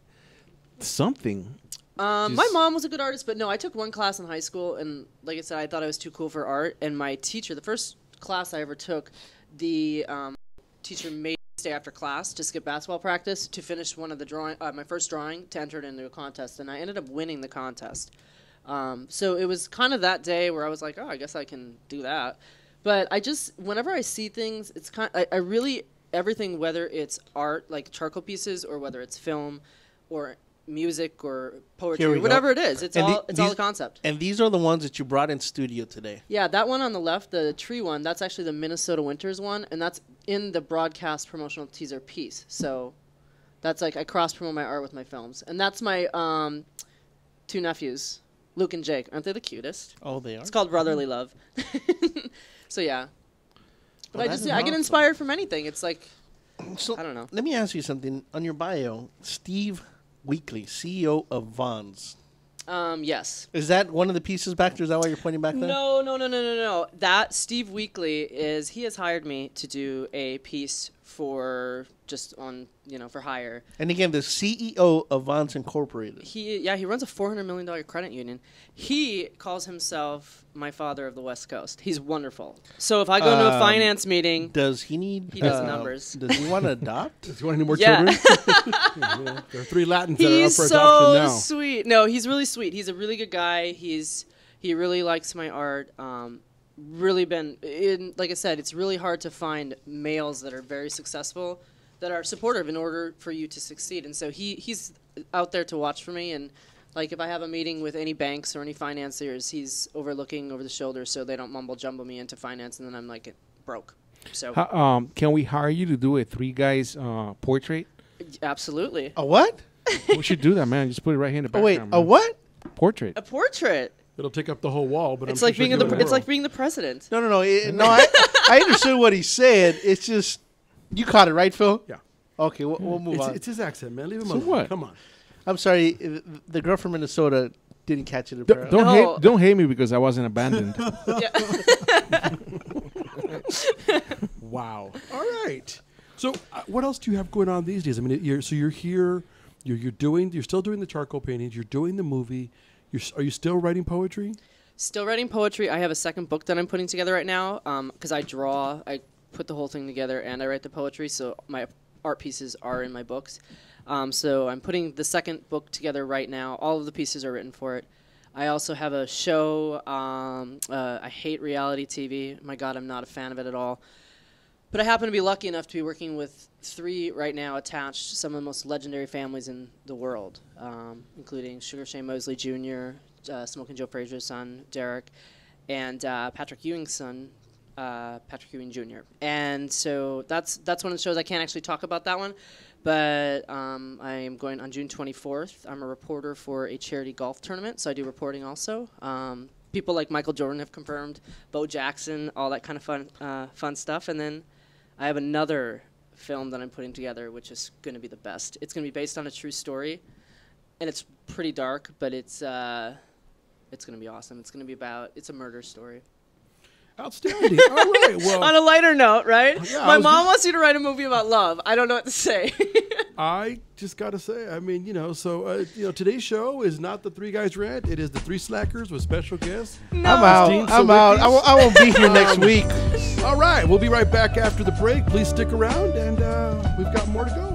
something. My mom was a good artist, but no, I took one class in high school, and like I said, I thought I was too cool for art. And my teacher, the first class I ever took, the teacher made me stay after class to skip basketball practice to finish one of the my first drawing to enter it into a contest, and I ended up winning the contest. So it was kind of that day where I was like, oh, I guess I can do that. But whenever I see things, it's I really, everything, whether it's art, like charcoal pieces, or whether it's film, or music, or poetry, whatever it is, it's all the concept. And these are the ones that you brought in studio today. Yeah, that one on the left, the tree one, that's actually the Minnesota Winters one, and that's in the broadcast promotional teaser piece. So that's like I cross-promote my art with my films. And that's my two nephews, Luke and Jake. Aren't they the cutest? Oh, they are? It's called Brotherly Love. So, yeah. But Well, I get inspired from anything. It's like, I don't know. Let me ask you something. On your bio, Steve Weekly, CEO of Vons. Yes. Is that one of the pieces back there? Is that why you're pointing back there? No. That Steve Weekly he has hired me to do a piece for just on, for hire. And again, the CEO of Vons Incorporated. He runs a $400 million credit union. He calls himself my father of the West Coast. He's wonderful. So if I go to a finance meeting, does he need? He does numbers. Does he want to adopt? Does he want any more children? There are 3 Latins that are up for adoption now. He's so sweet. No, he's really sweet. He's a really good guy. He really likes my art. Really like I said, it's really hard to find males that are very successful, that are supportive in order for you to succeed. And so he's out there to watch for me. And like if I have a meeting with any banks or any financiers, he's looking over the shoulder so they don't mumble jumble me into finance, and then I'm like broke. So can we hire you to do a 3 guys portrait? Absolutely. A what? We should do that, man. Just put it right here in the background. A what? Portrait. A portrait. It'll take up the whole wall, but it's like being the president. No. I understood what he said. It's just you caught it, right, Phil? Yeah. Okay, we'll move on. It's his accent, man. Leave him So alone. what? Come on. I'm sorry, the girl from Minnesota didn't catch it. Don't hate me because I wasn't abandoned. Wow. All right. So what else do you have going on these days? I mean, you're here. You're still doing the charcoal paintings. You're doing the movie. Are you still writing poetry? Still writing poetry. I have a second book that I'm putting together right now because I draw. I put the whole thing together and I write the poetry, so my art pieces are in my books. So I'm putting the second book together right now. All of the pieces are written for it. I also have a show. I hate reality TV. My God, I'm not a fan of it at all. But I happen to be lucky enough to be working with 3 right now attached, some of the most legendary families in the world, including Sugar Shane Mosley Jr., Smoking Joe Frazier's son, Derek, and Patrick Ewing's son, Patrick Ewing Jr. And so that's one of the shows. I can't actually talk about that one, but I am going on June 24th. I'm a reporter for a charity golf tournament, so I do reporting also. People like Michael Jordan have confirmed, Bo Jackson, all that kind of fun stuff. And then I have another film that I'm putting together, which is going to be the best. It's going to be based on a true story, and it's pretty dark, but it's going to be awesome. It's going to be it's a murder story. Outstanding. All right. Well, on a lighter note, right? Yeah, My mom wants you to write a movie about love. I don't know what to say. I just got to say, I mean, today's show is not the 3 Guys Rant. It is the 3 Slackers with special guests. No. I'm out. I won't be here next week. All right. We'll be right back after the break. Please stick around, and we've got more to go.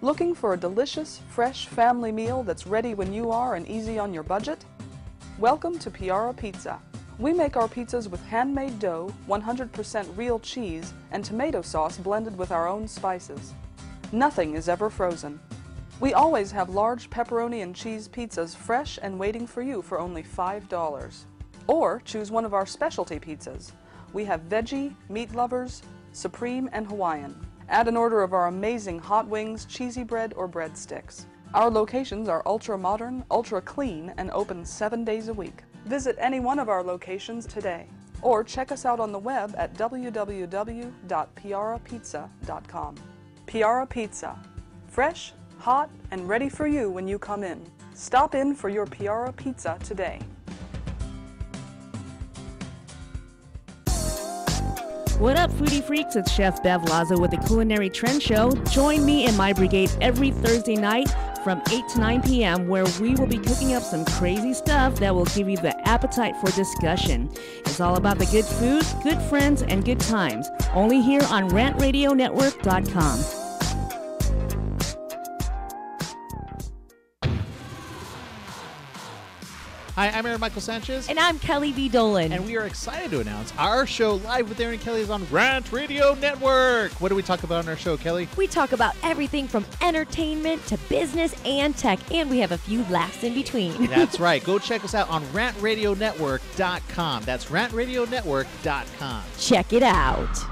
Looking for a delicious, fresh family meal that's ready when you are and easy on your budget? Welcome to Piara Pizza. We make our pizzas with handmade dough, 100% real cheese, and tomato sauce blended with our own spices. Nothing is ever frozen. We always have large pepperoni and cheese pizzas fresh and waiting for you for only $5. Or choose one of our specialty pizzas. We have veggie, meat lovers, supreme, and Hawaiian. Add an order of our amazing hot wings, cheesy bread, or breadsticks. Our locations are ultra-modern, ultra-clean, and open 7 days a week. Visit any one of our locations today, or check us out on the web at www.piarapizza.com. Piara Pizza. Fresh, hot, and ready for you when you come in. Stop in for your Piara Pizza today. What up, foodie freaks? It's Chef Bev Lazo with the Culinary Trend Show. Join me and my brigade every Thursday night from 8 to 9 p.m. where we will be cooking up some crazy stuff that will give you the appetite for discussion. It's all about the good food, good friends, and good times. Only here on RantRadioNetwork.com. Hi, I'm Aaron Michael Sanchez. And I'm Kelly V. Dolan. And we are excited to announce our show Live with Aaron and Kelly is on Rant Radio Network. What do we talk about on our show, Kelly? We talk about everything from entertainment to business and tech, and we have a few laughs in between. That's right. Go check us out on RantRadioNetwork.com. That's RantRadioNetwork.com. Check it out.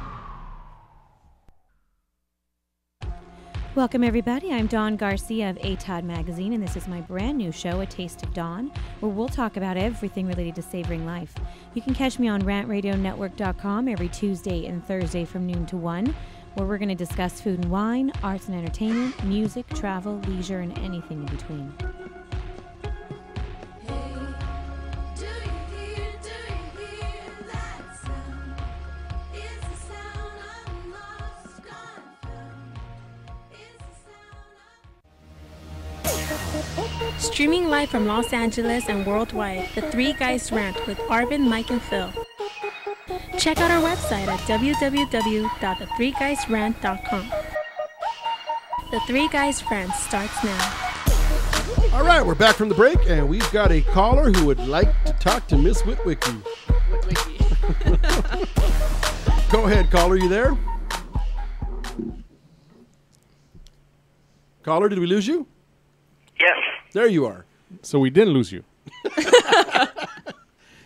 Welcome, everybody. I'm Dawn Garcia of ATOD Magazine, and this is my brand new show, A Taste of Dawn, where we'll talk about everything related to savoring life. You can catch me on RantRadioNetwork.com every Tuesday and Thursday from noon to 1, where we're going to discuss food and wine, arts and entertainment, music, travel, leisure, and anything in between. Streaming live from Los Angeles and worldwide, The Three Guys Rant with Arvin, Mike, and Phil. Check out our website at www.the3guysrant.com. The Three Guys Rant starts now. All right, we're back from the break, and we've got a caller who would like to talk to Miss Witwicky. Go ahead, caller. You there? Caller, did we lose you? Yes. There you are. So we didn't lose you.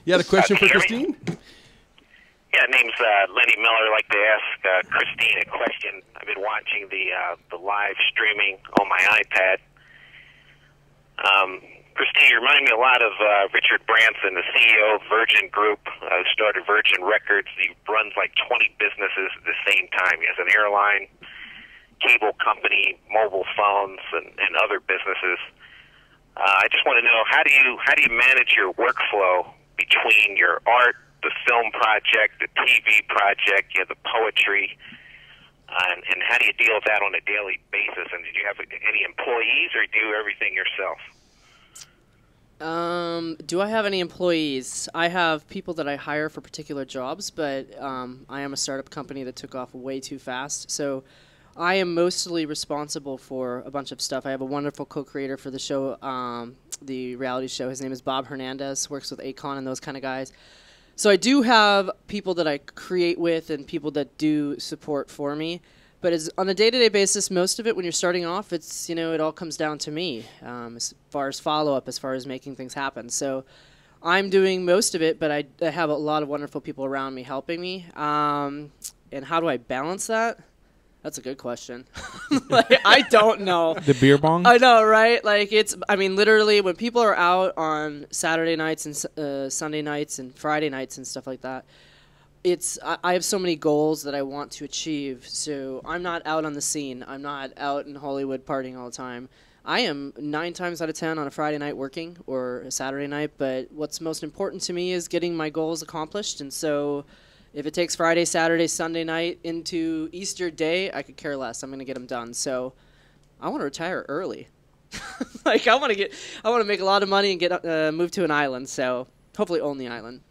You had a question for Christine? Yeah, name's Lenny Miller. I'd like to ask Christine a question. I've been watching the live streaming on my iPad. Christine, you remind me a lot of Richard Branson, the CEO of Virgin Group, who started Virgin Records. He runs like 20 businesses at the same time. He has an airline, cable company, mobile phones, and other businesses. I just want to know, how do you manage your workflow between your art, the film project, the TV project, you have the poetry, and how do you deal with that on a daily basis? And did you have any employees, or do you do everything yourself? Do I have any employees? I have people that I hire for particular jobs, but I am a startup company that took off way too fast. So I am mostly responsible for a bunch of stuff. I have a wonderful co-creator for the show, the reality show. His name is Bob Hernandez, works with Akon and those kind of guys. So I do have people that I create with and people that do support for me. But on a day-to-day basis, most of it, when you're starting off, it's, it all comes down to me as far as follow-up, as far as making things happen. So I'm doing most of it, but I have a lot of wonderful people around me helping me. And how do I balance that? That's a good question. I don't know. The beer bong? I know, right? Literally, when people are out on Saturday nights and Sunday nights and Friday nights and stuff like that, I have so many goals that I want to achieve. So I'm not out on the scene. I'm not out in Hollywood partying all the time. I am 9 times out of 10 on a Friday night working or a Saturday night. But what's most important to me is getting my goals accomplished. And so if it takes Friday, Saturday, Sunday night into Easter Day, I could care less. I'm going to get them done. So I want to retire early. I want to make a lot of money and get move to an island. So hopefully own the island.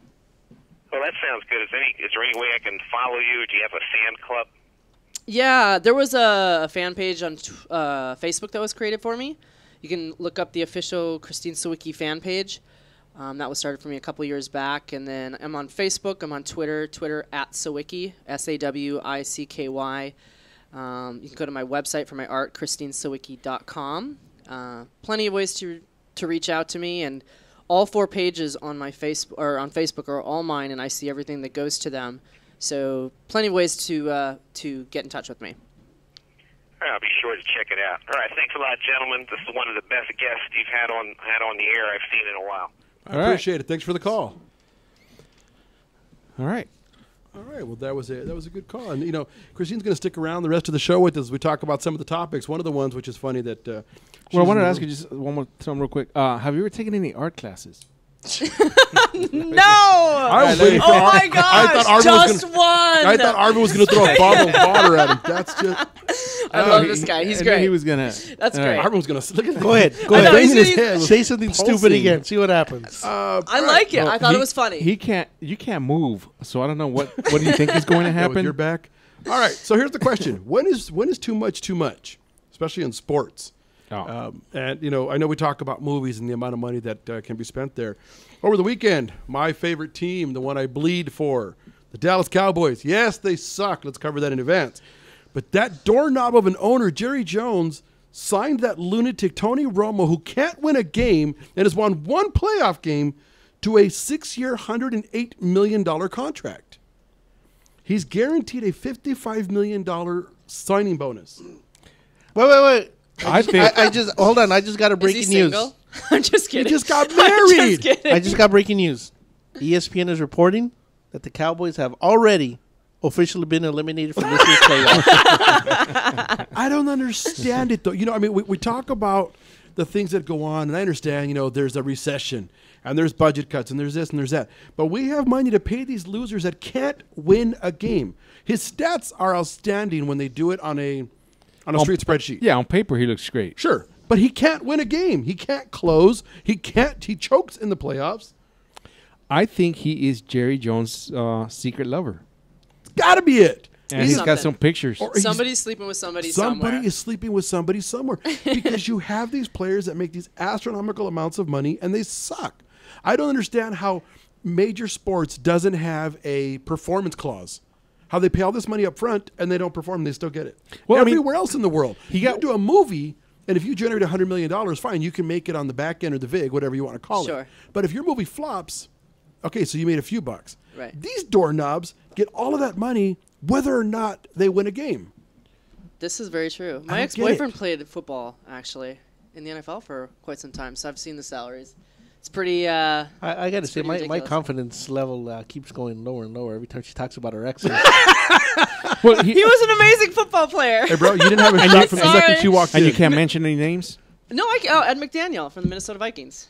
Well, that sounds good. Is there any way I can follow you? Do you have a fan club? Yeah, there was a fan page on Facebook that was created for me. You can look up the official Christine Sawicky fan page. That was started for me a couple years back. And then I'm on Facebook. I'm on Twitter at Sawicky, Sawicky. You can go to my website for my art, christinesawicky.com. Plenty of ways to reach out to me, and all 4 pages on my Facebook are all mine, and I see everything that goes to them. So plenty of ways to get in touch with me. I'll be sure to check it out. All right, thanks a lot, gentlemen. This is one of the best guests you've had on the air I've seen in a while. I appreciate it. Thanks for the call. All right. All right. Well, that was a good call. And, Christine's going to stick around the rest of the show with us as we talk about some of the topics. One of the ones, which is funny that... well, I wanted to ask you just one more something real quick. Have you ever taken any art classes? No! Oh my gosh! Just one! I thought Arvin was going to throw a bottle of water at him. That's just... I love this guy. He's great. He was going to... That's great. Arvin was going to... Look at that. Go ahead. Say something stupid again. See what happens. I like it. I thought it was funny. You can't move, so I don't know what do you think is going to happen? With your back? All right, so here's the question. When is too much too much, especially in sports? And, I know we talk about movies and the amount of money that can be spent there. Over the weekend, my favorite team, the one I bleed for, the Dallas Cowboys. Yes, they suck. Let's cover that in advance. But that doorknob of an owner, Jerry Jones, signed that lunatic Tony Romo, who can't win a game and has won one playoff game, to a 6-year, $108 million contract. He's guaranteed a $55 million signing bonus. Wait. I just hold on. I just got a breaking news. I'm just kidding. He just got married. I just got breaking news. ESPN is reporting that the Cowboys have already officially been eliminated from this year's playoffs. I don't understand it, though. We talk about the things that go on, and I understand, there's a recession, and there's budget cuts, and there's this, and there's that. But we have money to pay these losers that can't win a game. His stats are outstanding when they do it on a street spreadsheet. Yeah, on paper he looks great. Sure, but he can't win a game. He can't close. He chokes in the playoffs. I think he is Jerry Jones' secret lover. Got to be it. And he's got some pictures. Somebody's sleeping with somebody somewhere. Somebody is sleeping with somebody somewhere. Because you have these players that make these astronomical amounts of money, and they suck. I don't understand how major sports doesn't have a performance clause. How they pay all this money up front, and they don't perform, they still get it. Well, everywhere else in the world. You do a movie, and if you generate $100 million, fine, you can make it on the back end or the VIG, whatever you want to call it. But if your movie flops, okay, so you made a few bucks. Right. These doorknobs get all of that money whether or not they win a game. This is very true. My ex-boyfriend played football, actually, in the NFL for quite some time, so I've seen the salaries. It's pretty... I got to say, my confidence level keeps going lower and lower every time she talks about her exes. Well, he was an amazing football player. Hey, bro, you didn't have a shot from the second she walked in. And you can't mention any names? No, Ed McDaniel from the Minnesota Vikings.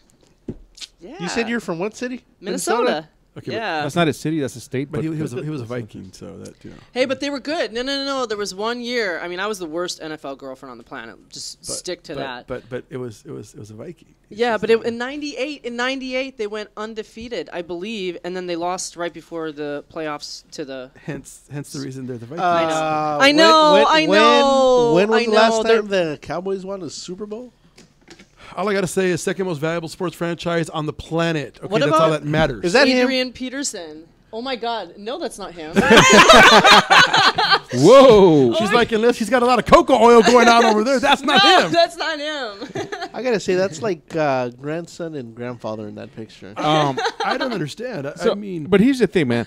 Yeah. You said you're from what city? Minnesota. Okay, yeah. That's not a city, that's a state. But he was a Viking, so that, Hey, but they were good. No. There was one year. I mean, I was the worst NFL girlfriend on the planet. Stick to that. But it was a Viking. Yeah, but in '98 they went undefeated, I believe, and then they lost right before the playoffs to the. Hence the reason they're the Vikings. I know. When was the last time the Cowboys won a Super Bowl? All I got to say is second most valuable sports franchise on the planet. Okay, what that's all that matters. Is that Adrian Peterson? Oh my God! No, that's not him. Whoa! She's like, unless he's got a lot of cocoa oil going on over there, that's not him. That's not him. I gotta say, that's like grandson and grandfather in that picture. I don't understand. I mean, but here's the thing, man.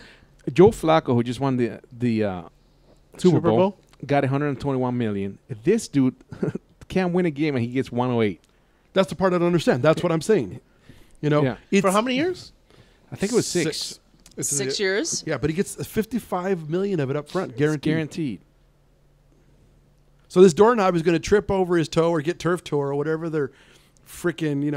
Joe Flacco, who just won the Super Bowl, got $121 million. This dude can't win a game, and he gets 108. That's the part I don't understand. That's what I'm saying. For how many years? I think it was 6. 6 years? Yeah, but he gets $55 million of it up front, guaranteed. So this doorknob is going to trip over his toe or get turf toe or whatever they're freaking, he's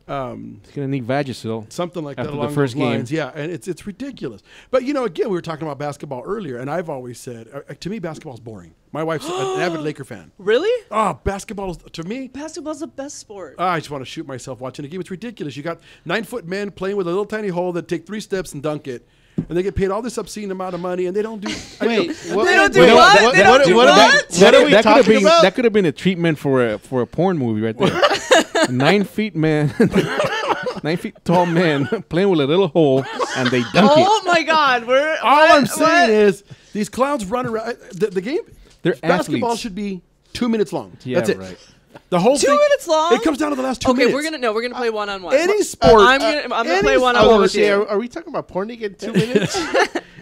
going to need Vagisil. Something like that after along the first those lines. game. Yeah, and it's ridiculous. But, again, we were talking about basketball earlier, and I've always said, to me, basketball's boring. My wife's an avid Laker fan. Really? Oh, basketball is, to me. Basketball's the best sport. I just want to shoot myself watching a game. It's ridiculous. You got 9-foot men playing with a little tiny hole that take 3 steps and dunk it. And they get paid all this obscene amount of money, and they don't do. They don't do what? What are we talking about? That could have been a treatment for a porn movie right there. 9 feet, man. 9 feet tall men playing with a little hole, and they dunk it. Oh my God! All I'm saying is these clowns run around. The game. They're basketball athletes. should be 2 minutes long. Yeah, That's it. right. The whole 2 thing. minutes long. It comes down to the last 2 minutes. Okay, we're gonna play one-on-one. Any sport. I'm gonna play one-on-one with you. Are we talking about porn again? 2 minutes?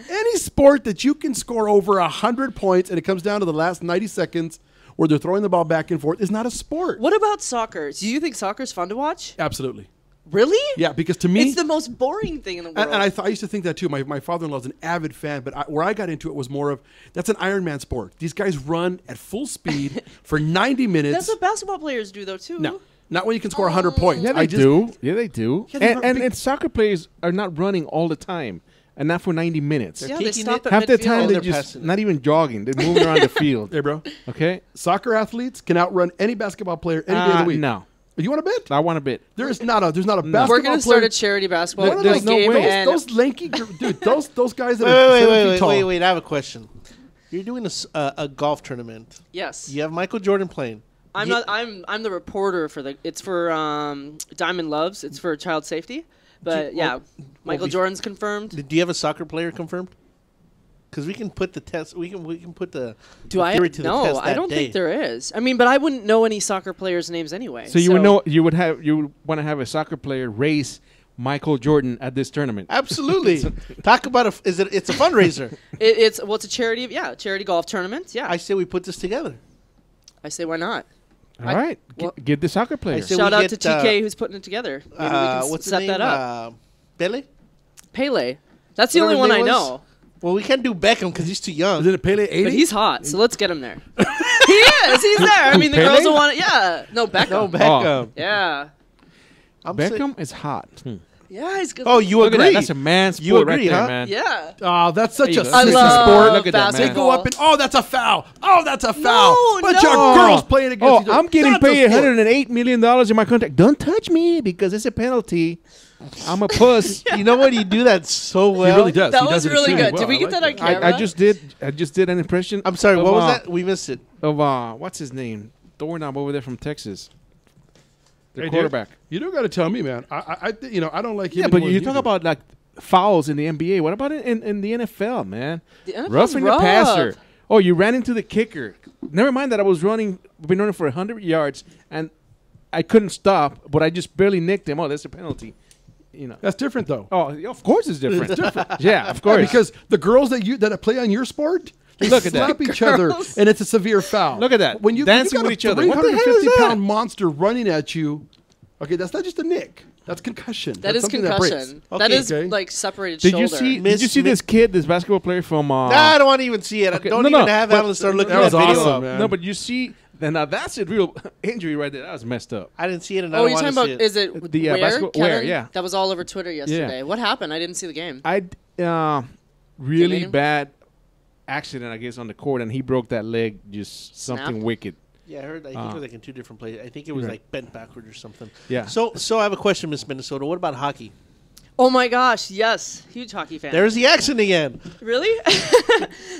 Any sport that you can score over 100 points and it comes down to the last 90 seconds where they're throwing the ball back and forth is not a sport. What about soccer? Do you think soccer's fun to watch? Absolutely. Really? Yeah, because to me, it's the most boring thing in the world. And I used to think that too. My father-in-law's an avid fan, but where I got into it was more of, that's an Ironman sport. These guys run at full speed for 90 minutes. That's what basketball players do, though, too. No, not when you can score 100 points. Yeah, they do. Yeah, they do. Yeah, and soccer players are not running all the time. And not for 90 minutes. Yeah, they stop at half the midfield. time And they're they're just passing. not even jogging. They're moving around the field. Hey, bro. Okay? Soccer athletes can outrun any basketball player any day of the week. No. You want a bit? I want a bit. There's not a basketball We're gonna player. start a charity basketball There's no game. way. And Those lanky, dude. Those guys that are 7 feet tall. Wait. I have a question. You're doing a golf tournament. yes, You have Michael Jordan playing. I'm not. I'm the reporter for the. It's for Diamond Loves. It's for child safety. But Michael Jordan's confirmed. Do you have a soccer player confirmed? Because we can put the test. We can put the Do I? theory to the No, test I that don't day. think there is. I mean, but I wouldn't know any soccer players' names anyway. So you would know you would want to have a soccer player race Michael Jordan at this tournament. Absolutely. Talk about it's a fundraiser. It's a charity. Yeah, charity golf tournament. Yeah, I say we put this together. I say why not? All right. Get the soccer player. I say Shout we out get, to TK who's putting it together. Maybe we can what's set the name? that up. Pele? Pele. That's the Whatever only one his I name was? know. Well, we can't do Beckham because he's too young. Is it a Pele 80? But he's hot, so let's get him there. He is. He's there. I mean, the Pele? girls will want it. Yeah. No, Beckham. No, Beckham. Yeah. Beckham is hot. Yeah, he's good. Oh, you Look agree? at that. That's a man sport You agree, right there, huh? man. Yeah. Oh, that's such a I sissy love sport. Look at that, man. They go up and, that's a foul. Oh, that's a foul. No, Bunch no. of girls playing against each other. I'm getting That's a paid sport. $108 million in my contract. Don't touch me because it's a penalty. I'm a puss. You know what? You do that so well. He really does. That He was does it really extremely good. well. Did we I get like that on it. camera? I just did an impression. I'm sorry. of, What was that? We missed it. Of what's his name? Doorknob over there from Texas. The Hey, dude, quarterback. You don't got to tell me, man. I don't like him. Yeah, but any more you than talk do. about like fouls in the NBA. What about it in the NFL, man? The NFL's Roughing the rough. passer. Oh, you ran into the kicker. Never mind that I was running. I've been running for 100 yards and I couldn't stop, but I just barely nicked him. Oh, that's a penalty. You know. That's different, though. Oh, of course it's different. Yeah, of course. Because the girls that play on your sport, they Look at that. slap each other, and it's a severe foul. Look at that. When you Dancing got with a each other. What the hell is 350-pound that? monster running at you, okay, that's not just a nick. That's concussion. That That's is something that concussion. breaks. That is Okay. like separated Did shoulder. you see this kid, this basketball player from? Nah, I don't want to even see it. Okay, Don't no, even no, have but- Alan start looking That at was video. awesome, up. man. No, but you see, now that's a real injury right there. That was messed up. I didn't see it, and I Oh, don't you're want talking to about? see it. Is it The, where? basketball- Kevin? where, yeah. That was all over Twitter yesterday. What happened? I didn't see the game. Really Game? bad accident, I guess, on the court, and he broke that leg. Just something Snap? wicked. Yeah, I heard. I think it was like in two different places. I think it was Right. like bent backward or something. Yeah. So I have a question, Miss Minnesota. What about hockey? Oh my gosh! Yes, huge hockey fan. There's the accent again. Really?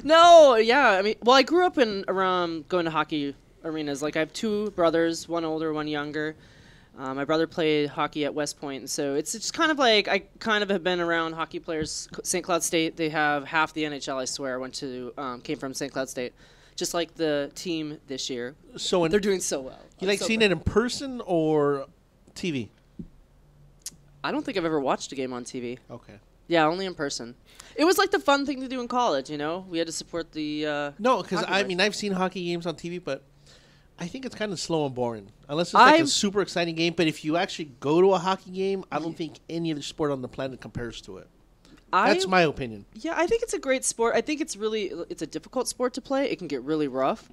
No, yeah. I mean, well, I grew up around going to hockey arenas. Like, I have two brothers, one older, one younger. My brother played hockey at West Point, and so it's just kind of like I kind of have been around hockey players. St. Cloud State, they have half the NHL. I swear, came from St. Cloud State, just like the team this year. So They're doing so well. You like seeing it in person or TV? I don't think I've ever watched a game on TV. Okay. Yeah, only in person. It was like the fun thing to do in college, you know? We had to support the No, because hockey I players. mean I've seen hockey games on TV, but I think it's kind of slow and boring. Unless it's like a super exciting game. But if you actually go to a hockey game, I don't think any other sport on the planet compares to it. That's my opinion. Yeah, I think it's a great sport. I think it's a difficult sport to play. It can get really rough,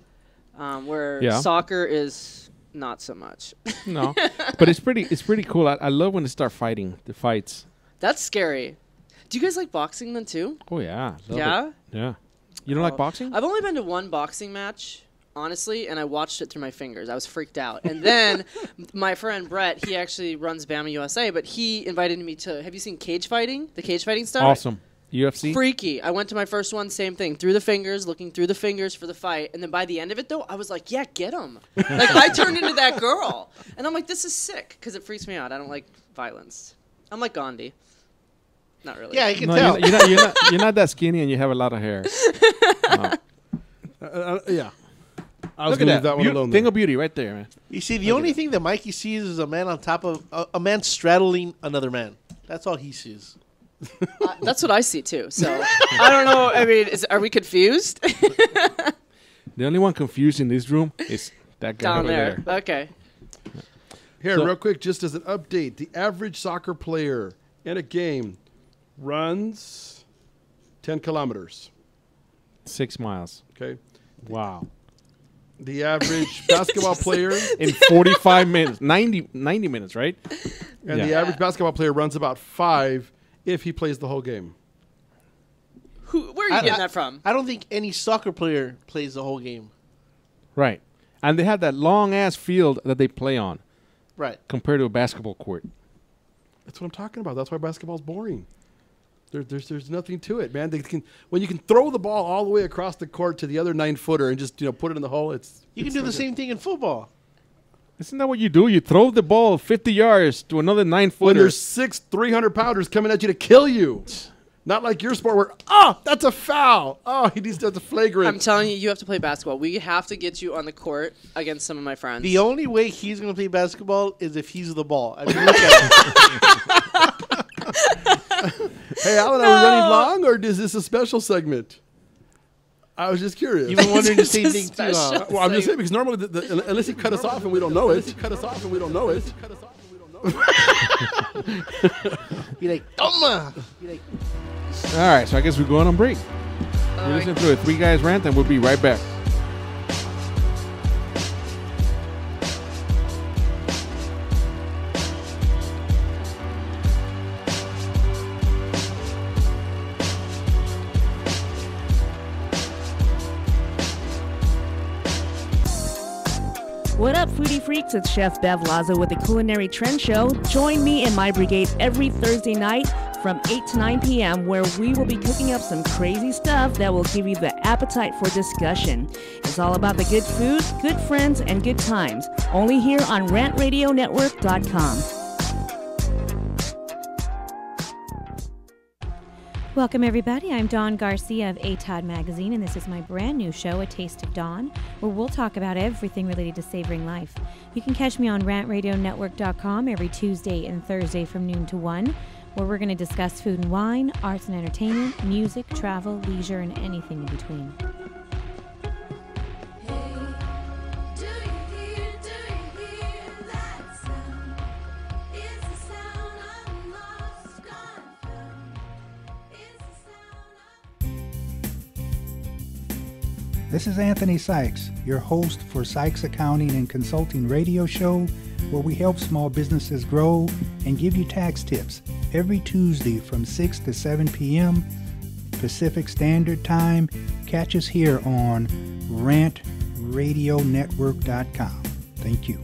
where Yeah. soccer is not so much. No, but it's pretty cool. I love when they start fighting the fights. That's scary. Do you guys like boxing then too? Oh yeah, love Yeah? it. Yeah. You don't like boxing? I've only been to one boxing match, honestly, and I watched it through my fingers. I was freaked out. And then my friend Brett, he actually runs Bama USA, but he invited me to. Have you seen cage fighting? The cage fighting stuff. Awesome. UFC. Freaky. I went to my first one, same thing. Through the fingers, looking through the fingers for the fight. And then by the end of it, though, I was like, yeah, get him. Like, I turned into that girl. And I'm like, this is sick because it freaks me out. I don't like violence. I'm like Gandhi. Not really. Yeah, you can tell. You're not that skinny, and you have a lot of hair. Yeah. I was Look going to at leave that one alone. Thing of beauty right there, man. You see, the only thing that Mikey sees is a man on top of a man straddling another man. That's all he sees. That's what I see too. So I don't know. I mean, are we confused? The only one confused in this room is that guy Down over there. Okay. Here, So- real quick, just as an update, the average soccer player in a game runs 10 kilometers. 6 miles. Okay. Wow. The average basketball player In 45 minutes. 90 minutes, right? and Yeah. the average basketball player runs about 5 if he plays the whole game. Where are you getting that from? I don't think any soccer player plays the whole game. Right. And they have that long-ass field that they play on. Right. Compared to a basketball court. That's what I'm talking about. That's why basketball's boring. There's nothing to it, man. When you can throw the ball all the way across the court to the other 9-footer and just put it in the hole. You can do the same thing in football. Isn't that what you do? You throw the ball 50 yards to another 9-footer. When there's 6 300-pounders coming at you to kill you. Not like your sport where, that's a foul. That's a flagrant. I'm telling you, you have to play basketball. We have to get you on the court against some of my friends. The only way he's going to play basketball is if he's the ball. I mean, look at him. Hey, Alan, are we running long, or is this a special segment? I was just curious. You've been wondering the same thing too. Well, I'm just saying because normally, unless he cut us off and we don't know it, Be like, Toma! Be like, All right, so I guess we're going on break. We're listening to a 3 Guys Rant, and we'll be right back. What up, foodie freaks? It's Chef Bev Lazo with the Culinary Trend Show. Join me and my brigade every Thursday night from 8 to 9 p.m. where we will be cooking up some crazy stuff that will give you the appetite for discussion. It's all about the good food, good friends, and good times. Only here on RantRadioNetwork.com. Welcome, everybody. I'm Dawn Garcia of ATOD Magazine, and this is my brand new show, A Taste of Dawn, where we'll talk about everything related to savoring life. You can catch me on RantRadioNetwork.com every Tuesday and Thursday from noon to 1, where we're going to discuss food and wine, arts and entertainment, music, travel, leisure, and anything in between. This is Anthony Sykes, your host for Sykes Accounting and Consulting radio show, where we help small businesses grow and give you tax tips every Tuesday from 6 to 7 p.m. Pacific Standard Time. Catch us here on RantRadioNetwork.com. Thank you.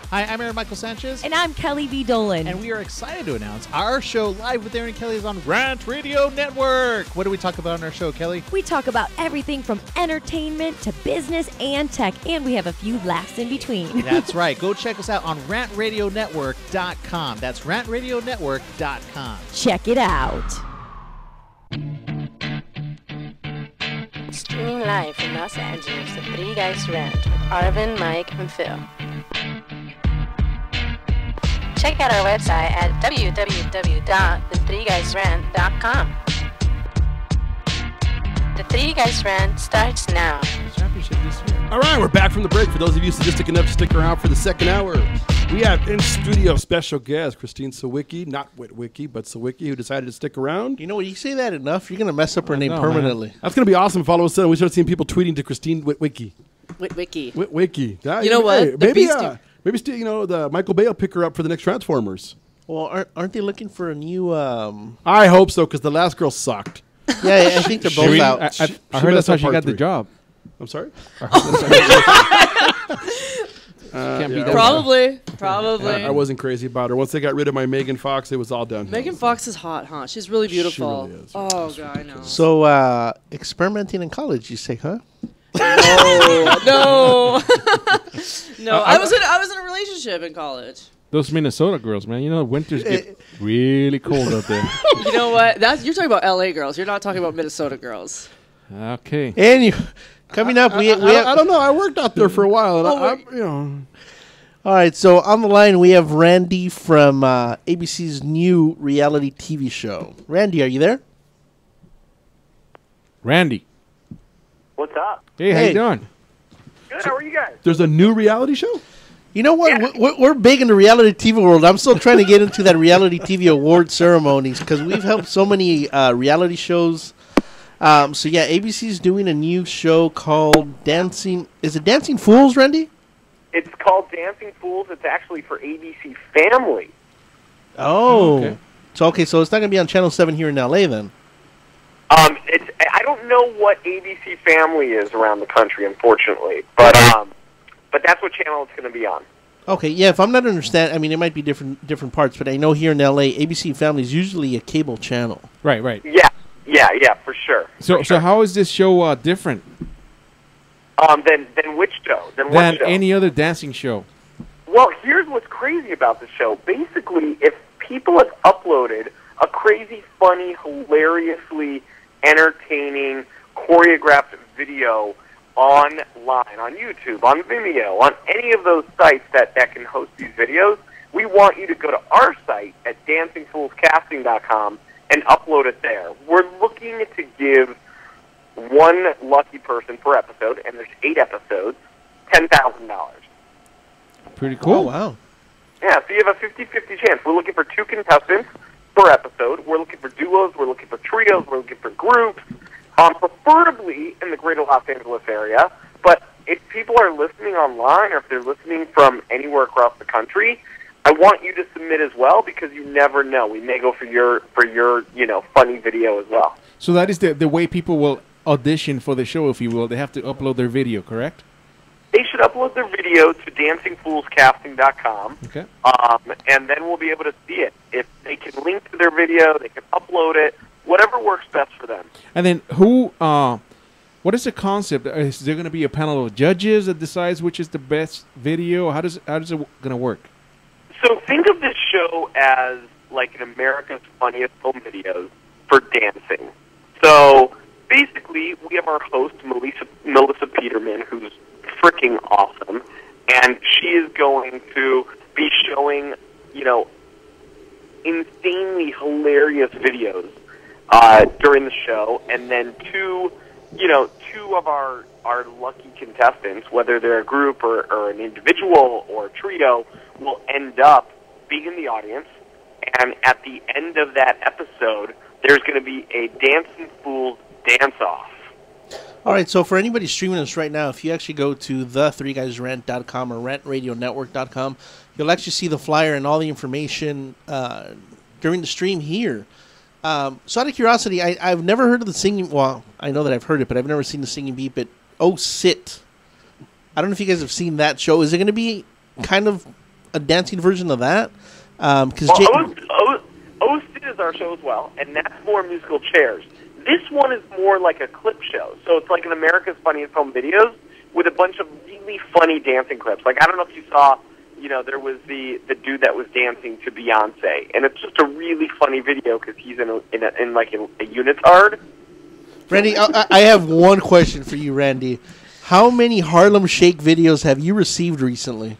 Hi, I'm Aaron Michael Sanchez. And I'm Kelly V. Dolan. And we are excited to announce our show Live with Aaron and Kelly is on Rant Radio Network. What do we talk about on our show, Kelly? We talk about everything from entertainment to business and tech, and we have a few laughs in between. That's right. Go check us out on RantRadioNetwork.com. That's RantRadioNetwork.com. Check it out. Streaming live from Los Angeles, the 3 Guys Rant with Arvin, Mike, and Phil. Check out our website at www.the3guysrant.com. The 3 Guys Rant starts now. All right, we're back from the break. For those of you sadistic enough to stick around for the second hour, we have in studio special guest Christine Sawicky, not Witwicky, but Sawicky, who decided to stick around. You know what? You say that enough, you're going to mess up her name permanently. Man. That's going to be awesome if all of a sudden we start seeing people tweeting to Christine Witwicky. Witwicky. Witwicky. You know what? Hey, maybe still, the Michael Bay will pick her up for the next Transformers. Well, aren't they looking for a new... I hope so, because the last girl sucked. Yeah, I think they're both out. I heard that's how she got the job. I'm sorry? Probably. I wasn't crazy about her. Once they got rid of my Megan Fox, it was all done. Megan Fox is hot, huh? She's really beautiful. She really is. Oh, God, I know. So, experimenting in college, you say, huh? No. No, I was in a relationship in college. Those Minnesota girls, man. You know, winters get really cold out there. You know what? You're talking about LA girls. You're not talking about Minnesota girls. Okay. And coming up, we have, I don't know. I worked out there for a while, and All right, so on the line we have Randy from ABC's new reality TV show. Randy, are you there? Randy. What's up? Hey, how you doing? Good. How are you guys? There's a new reality show? You know what? We're big in the reality TV world. I'm still trying to get into that reality TV award ceremonies because we've helped so many reality shows. So yeah, ABC's doing a new show called Dancing. Is it Dancing Fools, Randy? It's called Dancing Fools. It's actually for ABC Family. Oh, okay. So it's not going to be on Channel 7 here in LA then. I don't know what ABC Family is around the country, unfortunately, but that's what channel it's going to be on. Okay, yeah. If I'm not understanding, I mean, it might be different parts, but I know here in LA, ABC Family is usually a cable channel. Right. Yeah, for sure. So how is this show different Than which show? than what show? any other dancing show? Well, here's what's crazy about the show. Basically, if people have uploaded a crazy, funny, hilariously entertaining, choreographed video online, on YouTube, on Vimeo, on any of those sites that can host these videos, we want you to go to our site at dancingfoolscasting.com and upload it there. We're looking to give one lucky person per episode, and there's 8 episodes, $10,000. Pretty cool. Oh, wow. Yeah, so you have a 50-50 chance. We're looking for 2 contestants per episode. We're looking for duos. We're looking for trios. We're looking for groups, preferably in the greater Los Angeles area. But if people are listening online or if they're listening from anywhere across the country, I want you to submit as well because you never know. We may go for your funny video as well. So that is the way people will audition for the show, if you will. They have to upload their video, correct? They should upload their video to dancingfoolscasting.com. Okay. And then we'll be able to see it. If they can link to their video, they can upload it, whatever works best for them. And then what is the concept? Is there going to be a panel of judges that decides which is the best video? How does it going to work? So think of this show as like an America's Funniest Home Videos for dancing. So basically, we have our host, Melissa Peterman, who's freaking awesome, and she is going to be showing, insanely hilarious videos during the show, and then two of our lucky contestants, whether they're a group or an individual or a trio, will end up being in the audience, and at the end of that episode, there's going to be a Dancing Fools dance-off. All right, so for anybody streaming us right now, if you actually go to the3guysrant.com or rantradionetwork.com, you'll actually see the flyer and all the information during the stream here. So out of curiosity, I've never heard of the singing. Well, I know that I've heard it, but I've never seen the singing beat. But Oh Sit, I don't know if you guys have seen that show. Is it going to be kind of a dancing version of that? Oh Sit is our show as well, and that's more musical chairs. This one is more like a clip show. So it's like an America's Funniest Home Videos with a bunch of really funny dancing clips. Like, I don't know if you saw, there was the dude that was dancing to Beyonce. And it's just a really funny video because he's in a unitard. Randy, I have one question for you, Randy. How many Harlem Shake videos have you received recently?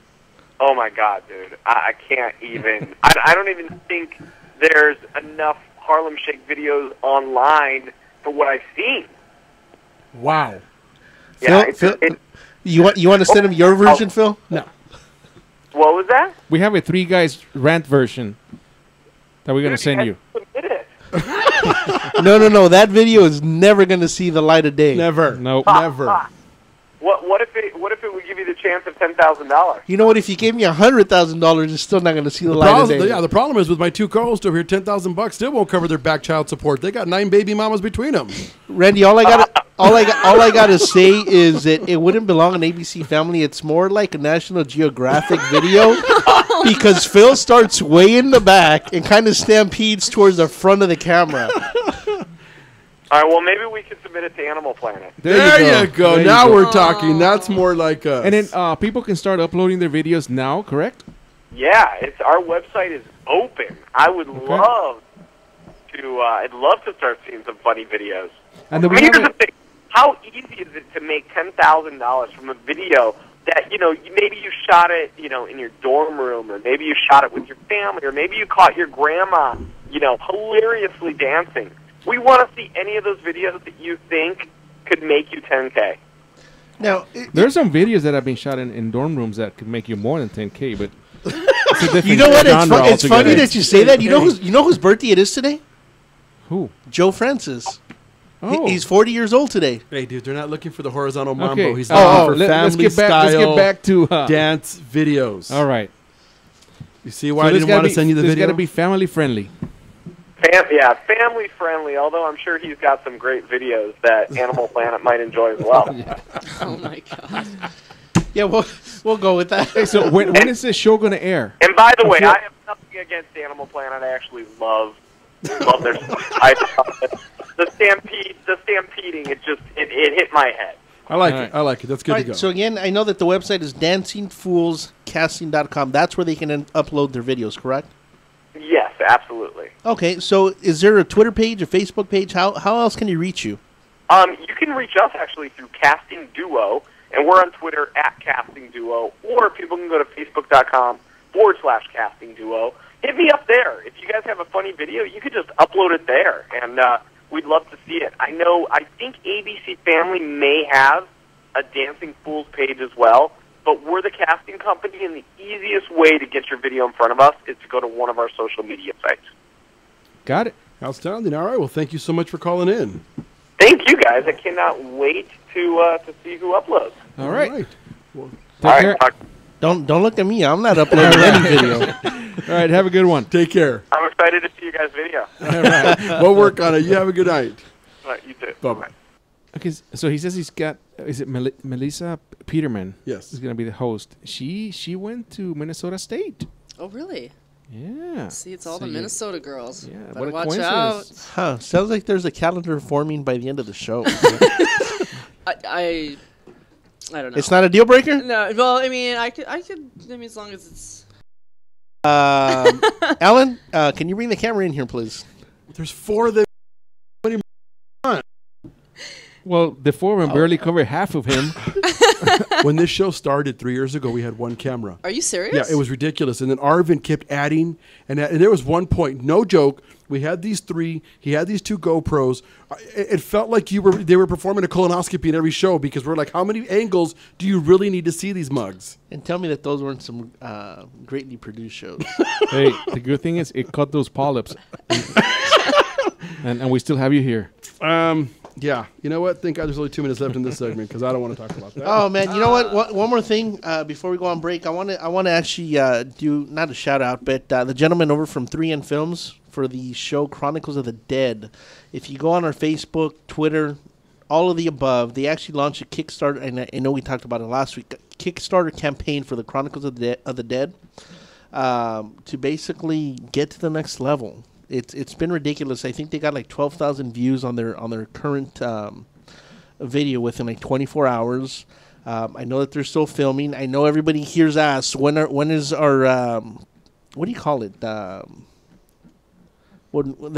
Oh, my God, dude. I can't even. I don't even think there's enough Harlem Shake videos online for what I've seen. Wow. Yeah, Phil, you want to send him your version, Phil? No. What was that? We have a 3 Guys Rant version that we're going to send you. No. That video is never going to see the light of day. Never. Nope. Never. What if it would give you the chance of $10,000? You know what? If you gave me $100,000, it's still not going to see the light of day. Yeah, the problem is with my 2 co-hosts over here, $10,000 still won't cover their back child support. They got 9 baby mamas between them. Randy, all I got to say is that it wouldn't belong on ABC Family. It's more like a National Geographic video because Phil starts way in the back and kind of stampedes towards the front of the camera. All right, well, maybe we can submit it to Animal Planet. There you go. There Now you go. we're talking. That's more like us. And then people can start uploading their videos now, correct? Yeah, our website is open. I would love to. I'd love to start seeing some funny videos. And here's the thing: how easy is it to make $10,000 from a video that maybe you shot it, in your dorm room, or maybe you shot it with your family, or maybe you caught your grandma, hilariously dancing. We want to see any of those videos that you think could make you $10K. Now, there's some videos that have been shot in dorm rooms that could make you more than $10K, but it's a different you know what? genre It's funny altogether. that you say that. You know whose birthday it is today? Who? Joe Francis. Oh. He's 40 years old today. Hey, dude, they're not looking for the horizontal mambo. Okay. He's looking for let's family get back, style let's get back to dance videos. All right. You see why I didn't want to send you the It's video? got to be family friendly. Family friendly, although I'm sure he's got some great videos that Animal Planet might enjoy as well. Oh, my God. Yeah, we'll go with that. Hey, so when is this show going to air? And by the way, I have nothing against Animal Planet. I actually love their stuff. The stampeding, it hit my head. I like it. I like it. That's good to go. So again, I know that the website is dancingfoolscasting.com. That's where they can upload their videos, correct? Yes, absolutely. Okay, so is there a Twitter page, a Facebook page? How else can you reach you? You can reach us actually through Casting Duo, and we're on Twitter @Casting Duo, or people can go to facebook.com/Casting Duo. Hit me up there. If you guys have a funny video, you could just upload it there, and we'd love to see it. I think ABC Family may have a Dancing Fools page as well, but we're the casting company, and the easiest way to get your video in front of us is to go to one of our social media sites. Got it. Outstanding. All right. Well, thank you so much for calling in. Thank you, guys. I cannot wait to see who uploads. All right. Well, all right. Don't look at me. I'm not uploading any video. All right. Have a good one. Take care. I'm excited to see you guys' video. All right. We'll work on it. You have a good night. All right, you too. Bye-bye. Okay, so he says he's got. Is it Melissa Peterman? Yes, is going to be the host. She went to Minnesota State. Oh, really? Yeah. See, it's all the Minnesota girls. Yeah, better what a watch coincidence. out. Sounds like there's a calendar forming by the end of the show. I don't know. It's not a deal breaker? No. Well, I mean, I could. I mean, as long as it's. Alan, can you bring the camera in here, please? There's 4 of them. Well, the 4 of them barely cover half of him. When this show started 3 years ago, we had 1 camera. Are you serious? Yeah, it was ridiculous. And then Arvin kept adding, and there was one point, no joke, we had these 3, he had these 2 GoPros. It felt like they were performing a colonoscopy in every show, because we're like, how many angles do you really need to see these mugs? And tell me that those weren't some greatly produced shows. Hey, the good thing is it cut those polyps. and we still have you here. Yeah, you know what? Thank God there's only 2 minutes left in this segment, because I don't want to talk about that. Oh man, you know what? One more thing before we go on break, I want to actually do not a shout out, but the gentleman over from 3N Films for the show Chronicles of the Dead. If you go on our Facebook, Twitter, all of the above, they actually launched a Kickstarter, and I know we talked about it last week. Kickstarter campaign for the Chronicles of the Dead to basically get to the next level. It's been ridiculous. I think they got like 12,000 views on their current video within like 24 hours. I know that they're still filming. I know everybody hears us. When is our what do you call it? That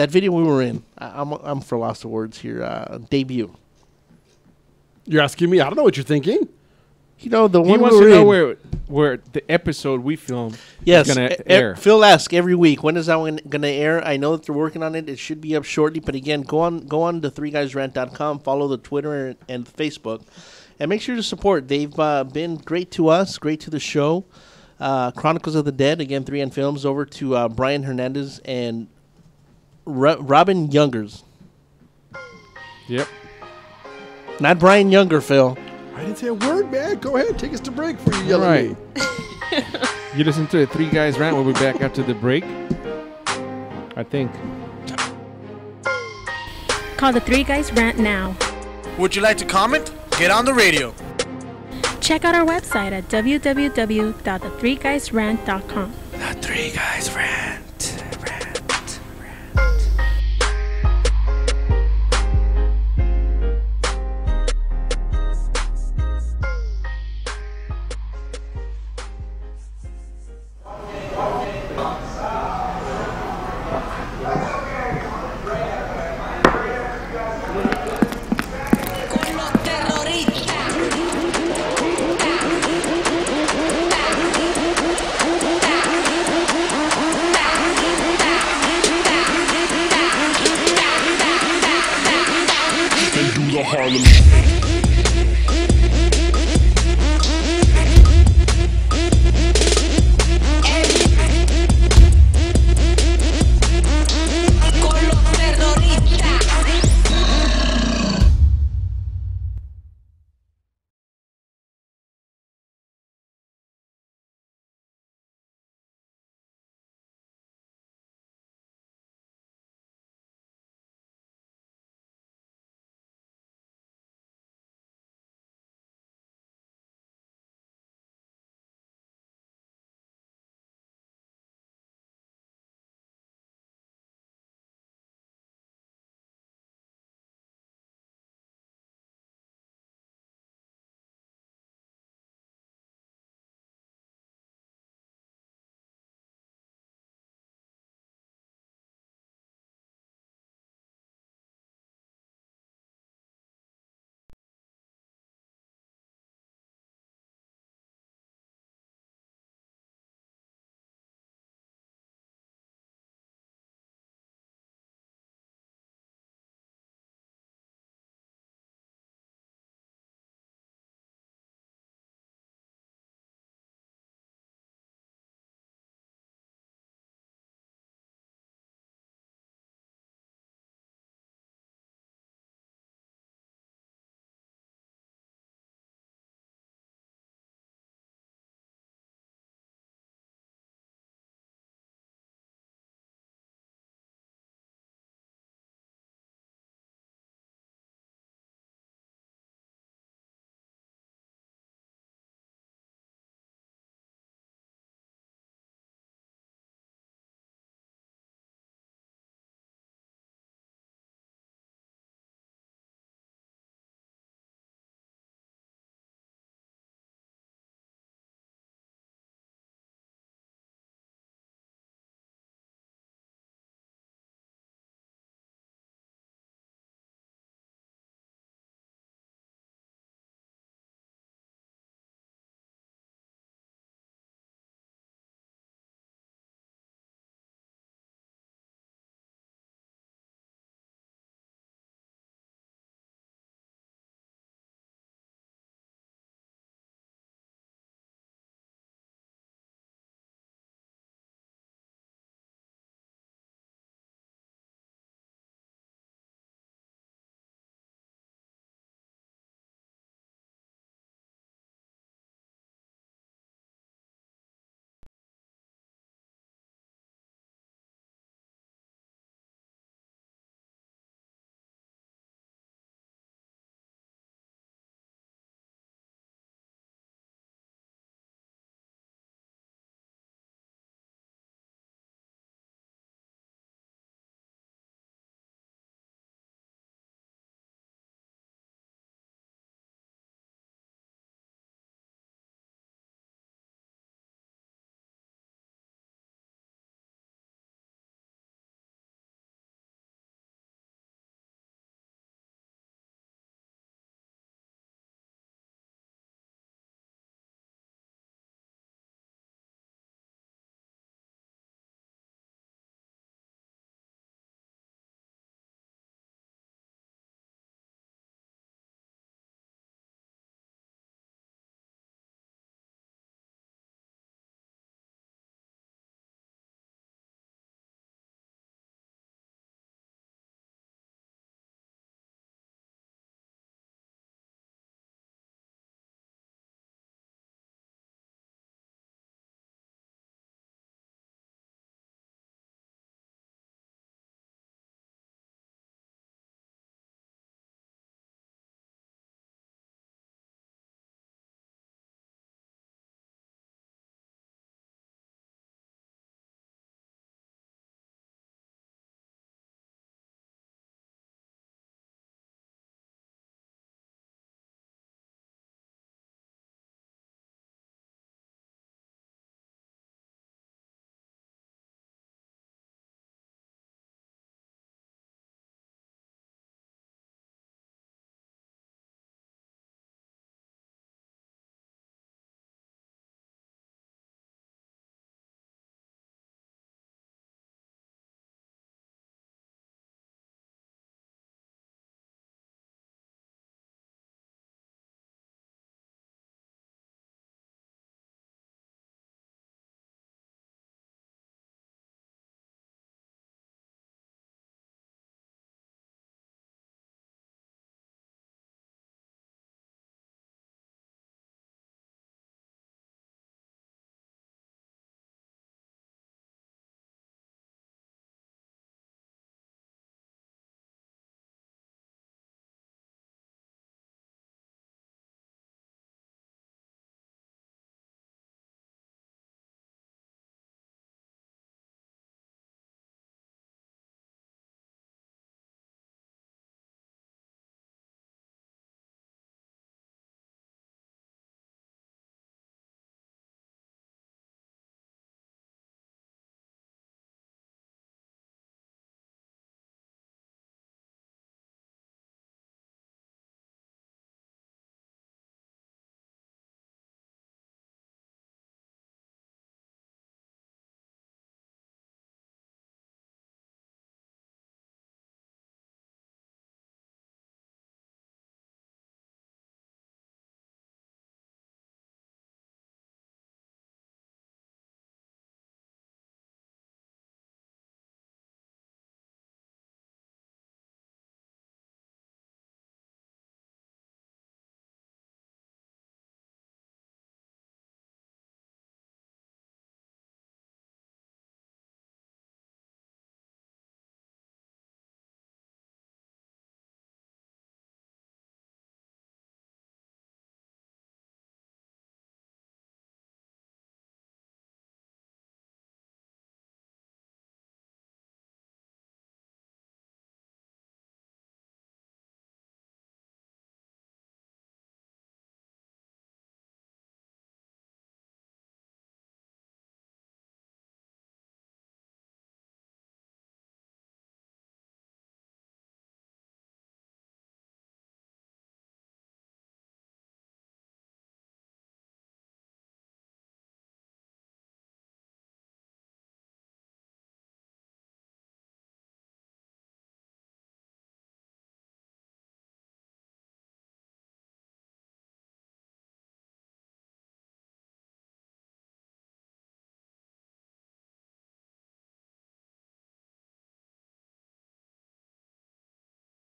video we were in. I'm for loss of words here. Debut. You're asking me? I don't know what you're thinking. You know, the He one wants we to were know in. where the episode we filmed Yes, is going to air. Phil asks every week, when is that one going to air? I know that they're working on it. It should be up shortly. But again, go on to 3guysrant.com, follow the Twitter and Facebook, and make sure to support. They've been great to us, great to the show. Chronicles of the Dead, again, 3N Films, over to Brian Hernandez and Robin Youngers. Yep. Not Brian Younger, Phil. I didn't say a word, man. Go ahead. Take us to break for you All yelling right. at me. You listen to the 3 Guys Rant. We'll be back after the break, I think. Call the 3 Guys Rant now. Would you like to comment? Get on the radio. Check out our website at www.the3guysrant.com. The 3 Guys Rant.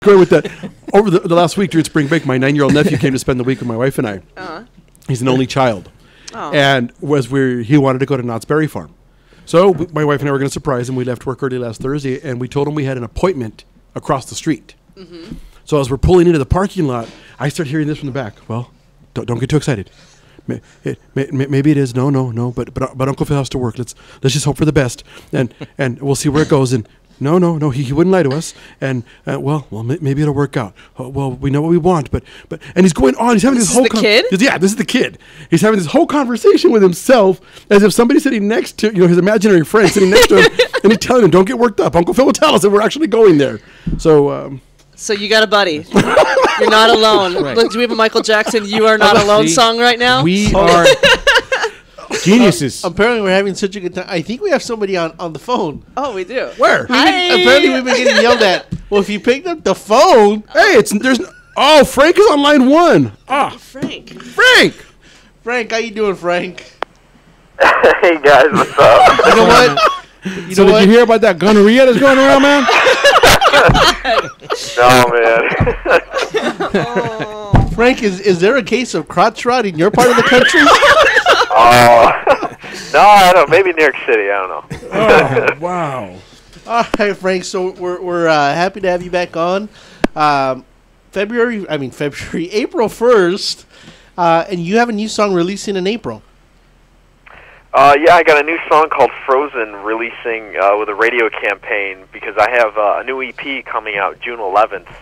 Going with that. Over the last week during spring break, my 9-year-old nephew came to spend the week with my wife and I. He's an only child. And he wanted to go to Knott's Berry Farm. So my wife and I were going to surprise him. We left work early last Thursday, and we told him we had an appointment across the street. So as we're pulling into the parking lot, I start hearing this from the back. Well, don't get too excited. Maybe it is. No. But Uncle Phil has to work. Let's just hope for the best, and we'll see where it goes. And no, he wouldn't lie to us. And well, maybe it'll work out. Well, we know what we want, but and he's going on. He's having this whole kid. Yeah, this is the kid. He's having this whole conversation with himself as if somebody's sitting next to his imaginary friend sitting next to him, and he's telling him, "Don't get worked up. Uncle Phil will tell us that we're actually going there." So. So you got a buddy. You're not alone. Right. Look, do we have a Michael Jackson "You Are Not Alone" song right now? We are geniuses. Apparently, we're having such a good time. I think we have somebody on the phone. Oh, we do. Where? Apparently, we've been getting yelled at. Well, if you picked up the phone, hey, Frank is on line 1. Frank, how you doing, Frank? Hey guys, what's up? You know what? Did you hear about that gonorrhea that's going around, man? No, man. Frank, is there a case of crotch rot in your part of the country? No, I don't know. Maybe New York City. I don't know. Oh, wow. All right, Frank. So we're happy to have you back on. April 1st, and you have a new song releasing in April. Yeah, I got a new song called Frozen releasing with a radio campaign because I have a new EP coming out June 11th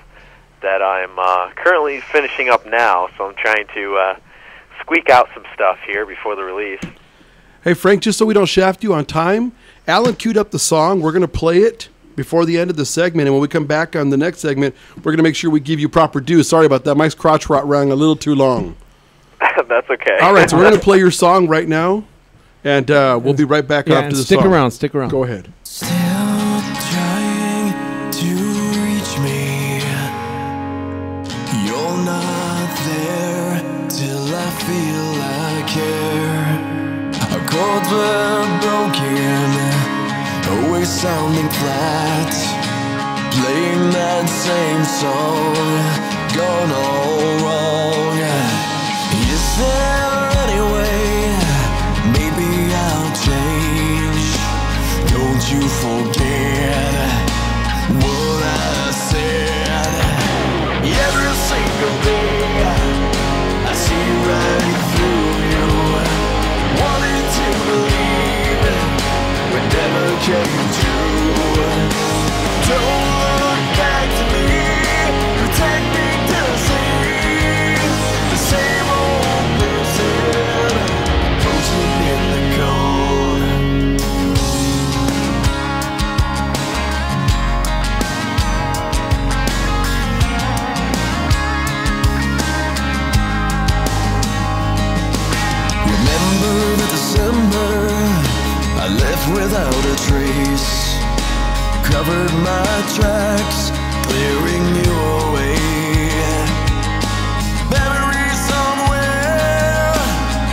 that I'm currently finishing up now, so I'm trying to squeak out some stuff here before the release. Hey, Frank, just so we don't shaft you on time, Alan queued up the song. We're going to play it before the end of the segment, and when we come back on the next segment, we're going to make sure we give you proper due. Sorry about that. Mike's crotch rot rang a little too long. That's okay. All right, so we're going to play your song right now. And we'll be right back after the song. Stick around. Go ahead. Still trying to reach me. You're not there till I feel I care. Our chords were broken, always sounding flat. Playing that same song, gone all wrong. Is there any way? Maybe I'll change. Don't you forget what I said. Every single day I see right through you. Wanted to believe but never came true. Don't look back to me, pretending to see the same old person frozen in the cold. Remember the December I left without a trace. Covered my tracks, clearing you away. Buried somewhere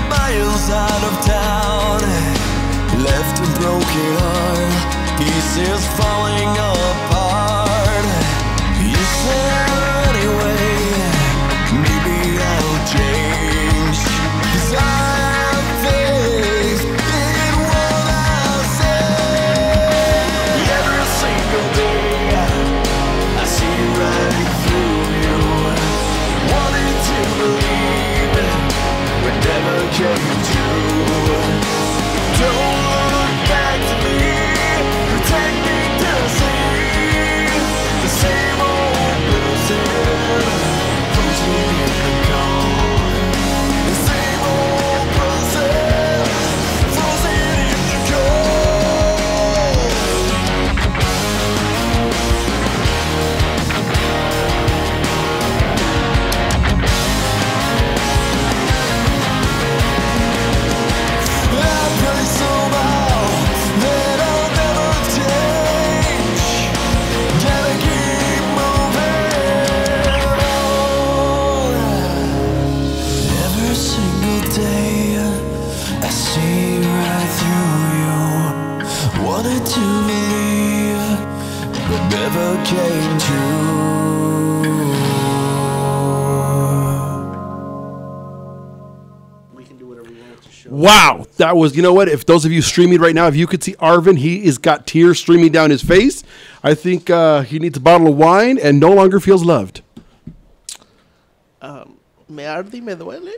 miles out of town. Left a broken heart, pieces falling apart. Is there any way? Maybe I'll change. 'Cause I have faith in what I say. Every single day I see right through you. Wanted to believe but never came true. Don't look back to me, pretending to see the same old person frozen in the cold. The same old person frozen in the cold. I pray somehow that I'll never change. Gotta keep moving on. Every single day I see right through you. Wanted to believe but never came true. Wow, that was, you know what? If those of you streaming right now, if you could see Arvin, he has got tears streaming down his face. I think he needs a bottle of wine and no longer feels loved. Me arde, me duele.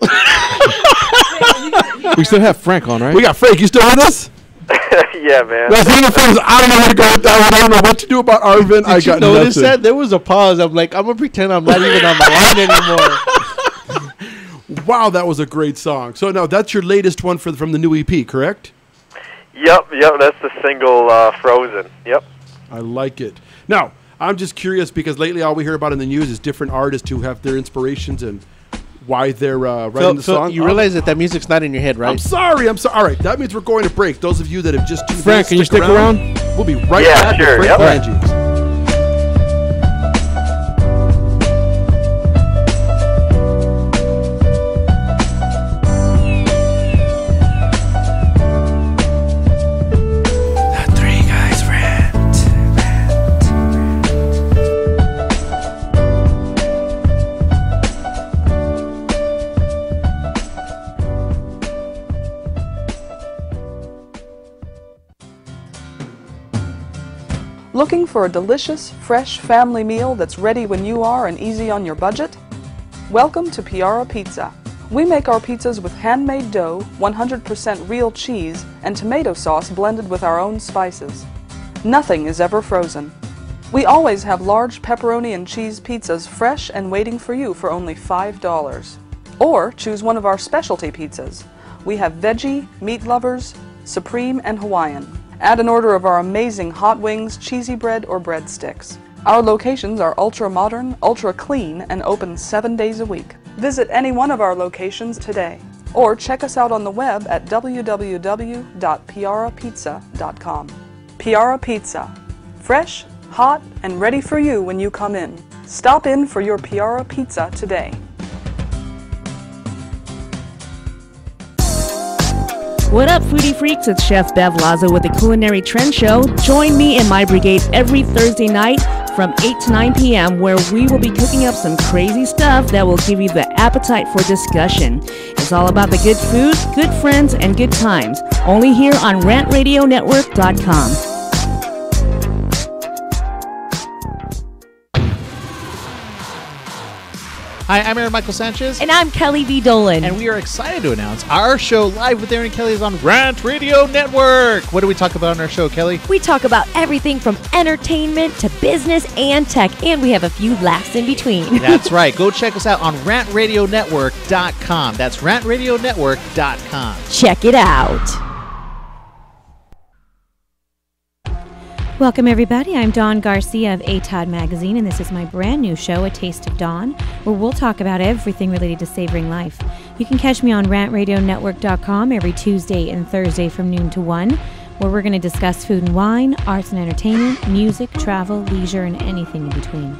We still have Frank on, right? We got Frank. You still with us? Yeah, man. I don't know where to go with that one. I don't know what to do about Arvin. I got notice nothing. that? There was a pause. I'm like, I'm going to pretend I'm not even on the line anymore. Wow, that was a great song. So, no, that's your latest one from the new EP, correct? Yep, that's the single Frozen. Yep. I like it. Now, I'm just curious because lately all we hear about in the news is different artists who have their inspirations and why they're writing the song. You realize that music's not in your head, right? I'm sorry. All right, that means we're going to break. Those of you that have just tuned in, Frank, can you stick around? We'll be right Yeah, back sure, with yep. Frank Palangi. Looking for a delicious, fresh family meal that's ready when you are and easy on your budget? Welcome to Piara Pizza. We make our pizzas with handmade dough, 100% real cheese, and tomato sauce blended with our own spices. Nothing is ever frozen. We always have large pepperoni and cheese pizzas fresh and waiting for you for only $5. Or choose one of our specialty pizzas. We have veggie, meat lovers, supreme, and Hawaiian. Add an order of our amazing hot wings, cheesy bread, or breadsticks. Our locations are ultra-modern, ultra-clean, and open 7 days a week. Visit any one of our locations today, or check us out on the web at www.piarapizza.com. Piara Pizza. Fresh, hot, and ready for you when you come in. Stop in for your Piara Pizza today. What up, foodie freaks? It's Chef Bev Laza with the Culinary Trend Show. Join me and my brigade every Thursday night from 8 to 9 p.m. where we will be cooking up some crazy stuff that will give you the appetite for discussion. It's all about the good food, good friends, and good times. Only here on RantRadioNetwork.com. Hi, I'm Aaron Michael Sanchez. And I'm Kelly V. Dolan. And we are excited to announce our show Live with Aaron and Kelly is on Rant Radio Network. What do we talk about on our show, Kelly? We talk about everything from entertainment to business and tech, and we have a few laughs in between. That's right. Go check us out on RantRadioNetwork.com. That's RantRadioNetwork.com. Check it out. Welcome, everybody. I'm Dawn Garcia of ATOD Magazine, and this is my brand new show, A Taste of Dawn, where we'll talk about everything related to savoring life. You can catch me on RantRadioNetwork.com every Tuesday and Thursday from noon to 1, where we're going to discuss food and wine, arts and entertainment, music, travel, leisure, and anything in between.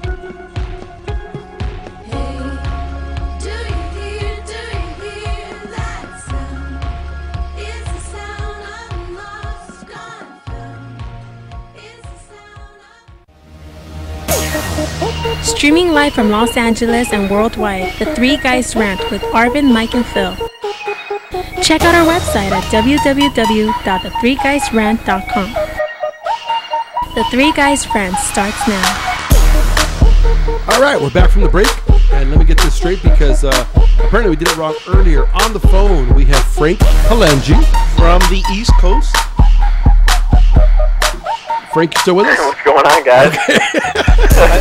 Streaming live from Los Angeles and worldwide, The Three Guys Rant with Arvin, Mike, and Phil. Check out our website at www.thethreeguysrant.com. The Three Guys Rant starts now. All right, we're back from the break, and let me get this straight because apparently we did it wrong earlier. On the phone, we have Frank Palangi from the East Coast. Frank, you still with us? What's going on, guys? Okay.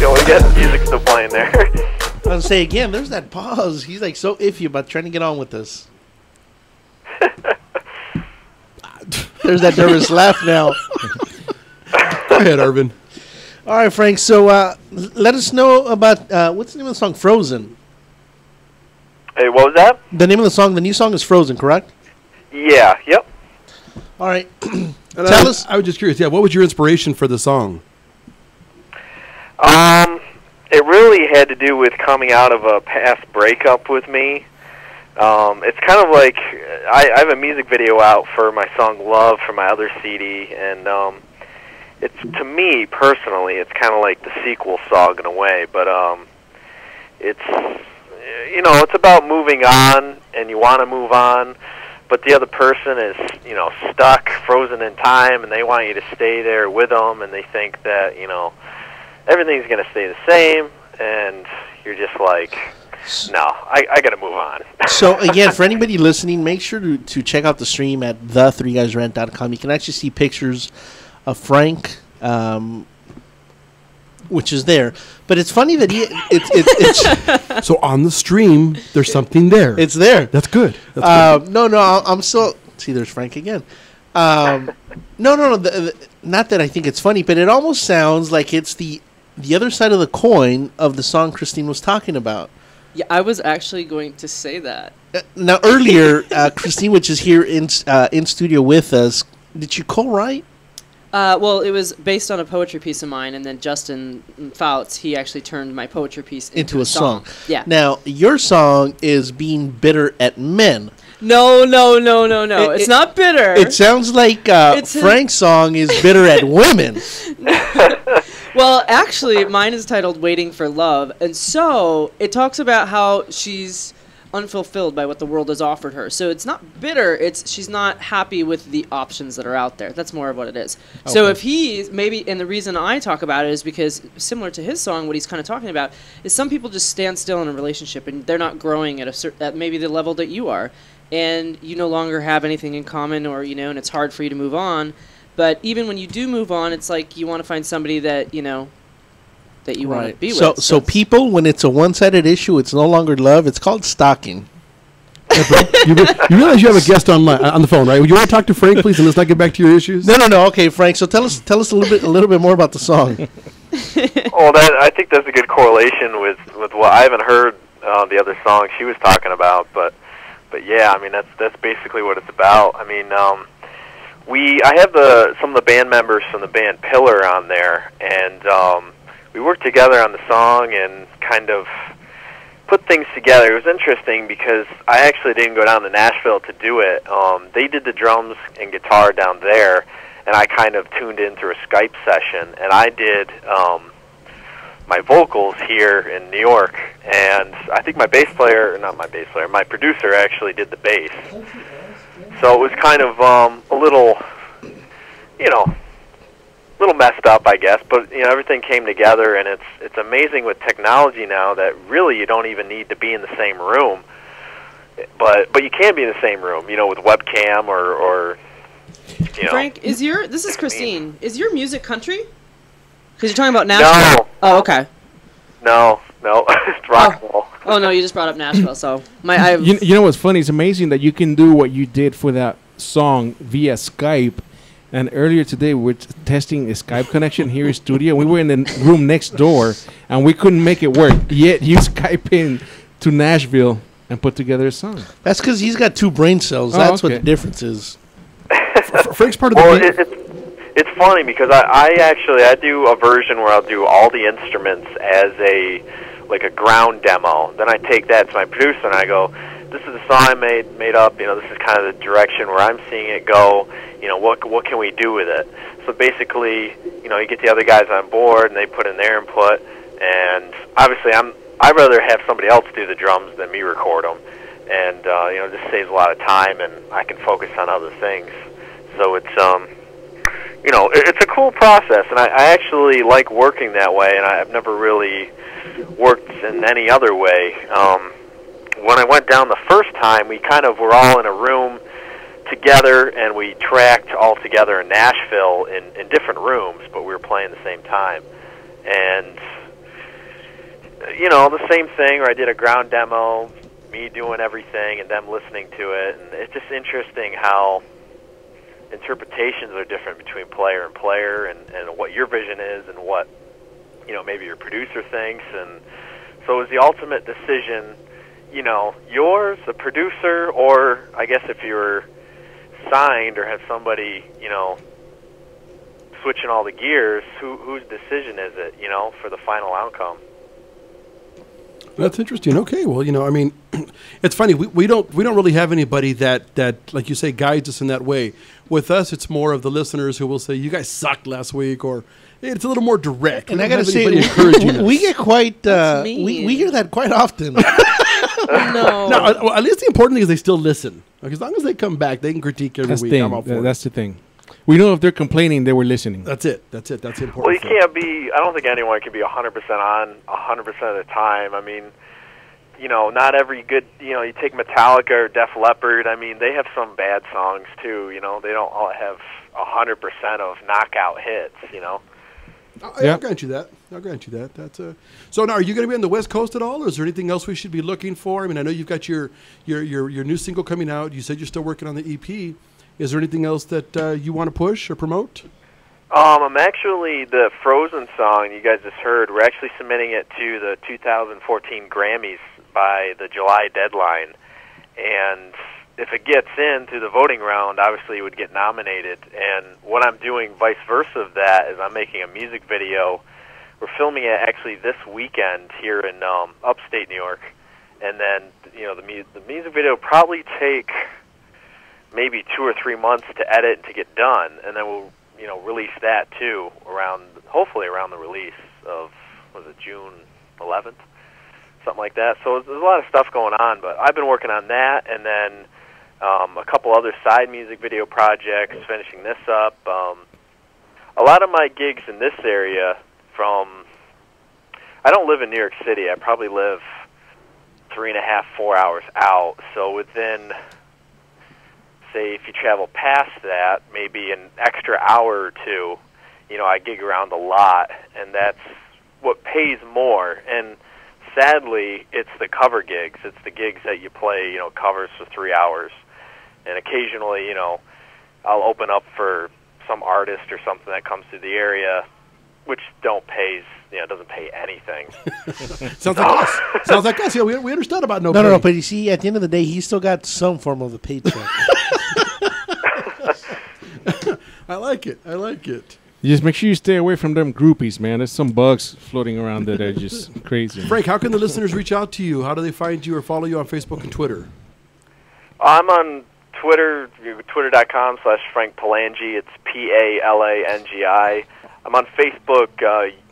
We got the music still playing there. I'll say again, there's that pause. He's like so iffy about trying to get on with this. There's that nervous laugh now. Go ahead, Arvin. All right, Frank. So let us know about what's the name of the song, Frozen? Hey, what was that? The name of the song, the new song is Frozen, correct? Yeah, yep. All right. Tell us. I was just curious. Yeah, what was your inspiration for the song? It really had to do with coming out of a past breakup with me. It's kind of like I have a music video out for my song "Love" for my other CD, and it's, to me personally, it's kind of like the sequel song in a way. But it's, you know, it's about moving on, and you want to move on, but the other person is, you know, stuck, frozen in time, and they want you to stay there with them, and they think that, you know, everything's going to stay the same, and you're just like, no, I got to move on. So, again, for anybody listening, make sure to check out the stream at the3guysrant.com. You can actually see pictures of Frank, which is there. But it's funny that it's So on the stream, there's something there. It's there. That's good. That's good. No, I'm still... See, there's Frank again. No. Not that I think it's funny, but it almost sounds like it's the other side of the coin of the song Christine was talking about. Yeah, I was actually going to say that. Now, earlier, Christine, which is here in studio with us, did you co-write? Well, it was based on a poetry piece of mine, and then Justin Fouts, he actually turned my poetry piece into a song. Yeah. Now, your song is Being Bitter at Men. No. It's not bitter. It sounds like Frank's song is bitter at women. Well, actually, mine is titled Waiting for Love, and so it talks about how she's unfulfilled by what the world has offered her. So it's not bitter, it's she's not happy with the options that are out there. That's more of what it is. Okay. So if he's maybe, and the reason I talk about it is because similar to his song, what he's kind of talking about is some people just stand still in a relationship and they're not growing at maybe the level that you are, and you no longer have anything in common, or and it's hard for you to move on. But even when you do move on, it's like you want to find somebody that that you want to be with. So people, when it's a one-sided issue, it's no longer love. It's called stalking. You realize you have a guest on the phone, right? You want to talk to Frank, please, and let's not get back to your issues. No. Okay, Frank. So tell us a little bit more about the song. Well, I think that's a good correlation with what I haven't heard the other song she was talking about, but yeah, I mean that's basically what it's about. I mean, I have some of the band members from the band Pillar on there, and we worked together on the song and kind of put things together. It was interesting because I actually didn't go down to Nashville to do it. They did the drums and guitar down there, and I kind of tuned in through a Skype session, and I did my vocals here in New York, and I think my producer actually did the bass. So it was kind of a little messed up, I guess, but everything came together, and it's amazing with technology now that really you don't even need to be in the same room, but you can be in the same room, with webcam or Frank, this is Christine. Is your music country? Because you're talking about Nashville. No. Oh, okay. No, it's rock and roll. Oh no, you just brought up Nashville, so you know what's funny? It's amazing that you can do what you did for that song via Skype. And earlier today, we were testing a Skype connection here in studio. We were in the room next door, and we couldn't make it work. Yet you Skype in to Nashville and put together a song. That's because he's got two brain cells. That's what the difference is. Frank's part of the It's funny because I do a version where I'll do all the instruments as a ground demo. Then I take that to my producer and I go, this is the song I made up. This is kind of the direction where I'm seeing it go. What can we do with it? So basically, you get the other guys on board and they put in their input. And obviously, I'd rather have somebody else do the drums than me record them. And it just saves a lot of time, and I can focus on other things. So it's it's a cool process, and I actually like working that way. And I've never really worked in any other way. When I went down the first time, we kind of were all in a room together, and we tracked all together in Nashville in different rooms, but we were playing the same time. And, the same thing where I did a ground demo, me doing everything, and them listening to it. And it's just interesting how interpretations are different between player and player, and what your vision is and what, maybe your producer thinks. And so it was the ultimate decision, yours, the producer, or I guess if you're signed or have somebody, switching all the gears, whose decision is it, for the final outcome? That's interesting. Okay, well, I mean, it's funny. We don't really have anybody that like you say guides us in that way. With us, it's more of the listeners who will say, "You guys sucked last week," or it's a little more direct. And I got to say, we get quite we hear that quite often. No. No, well, at least the important thing is they still listen. Like, as long as they come back, they can critique every That's week. the I'm all for thing. it. That's the thing. We know if they're complaining, they were listening. That's it. That's it. That's the important Well, you thing. can't be. I don't think anyone can be 100% on 100% of the time. I mean, not every good. You take Metallica or Def Leppard. I mean, they have some bad songs too. They don't all have 100% of knockout hits. I'll grant you that. I'll grant you that. That's So now, are you going to be on the West Coast at all, or is there anything else we should be looking for? I mean, I know you've got your new single coming out. You said you're still working on the EP. Is there anything else that you want to push or promote? I'm actually, the Frozen song you guys just heard, we're actually submitting it to the 2014 Grammys by the July deadline. And if it gets in through the voting round, obviously it would get nominated. And what I'm doing vice versa of that is I'm making a music video. We're filming it actually this weekend here in upstate New York. And then, the music video will probably take maybe 2 or 3 months to edit and to get done. And then we'll release that too hopefully around the release of, June 11th, something like that. So there's a lot of stuff going on, but I've been working on that, and then a couple other side music video projects, finishing this up. A lot of my gigs in this area I don't live in New York City. I probably live 3.5, 4 hours out. So within, say, if you travel past that, maybe an extra hour or two, I gig around a lot, and that's what pays more. And sadly, it's the cover gigs. It's the gigs that you play, covers for 3 hours. And occasionally, I'll open up for some artist or something that comes to the area, which doesn't pay anything. Sounds like us. Sounds like us. Yeah, we understood about no pay. No, but you see, at the end of the day, he still got some form of a paycheck. I like it. I like it. You just make sure you stay away from them groupies, man. There's some bugs floating around that are just crazy. Frank, how can the listeners reach out to you? How do they find you or follow you on Facebook and Twitter? I'm on Twitter, twitter.com/Frank Palangi. It's Palangi. I'm on Facebook,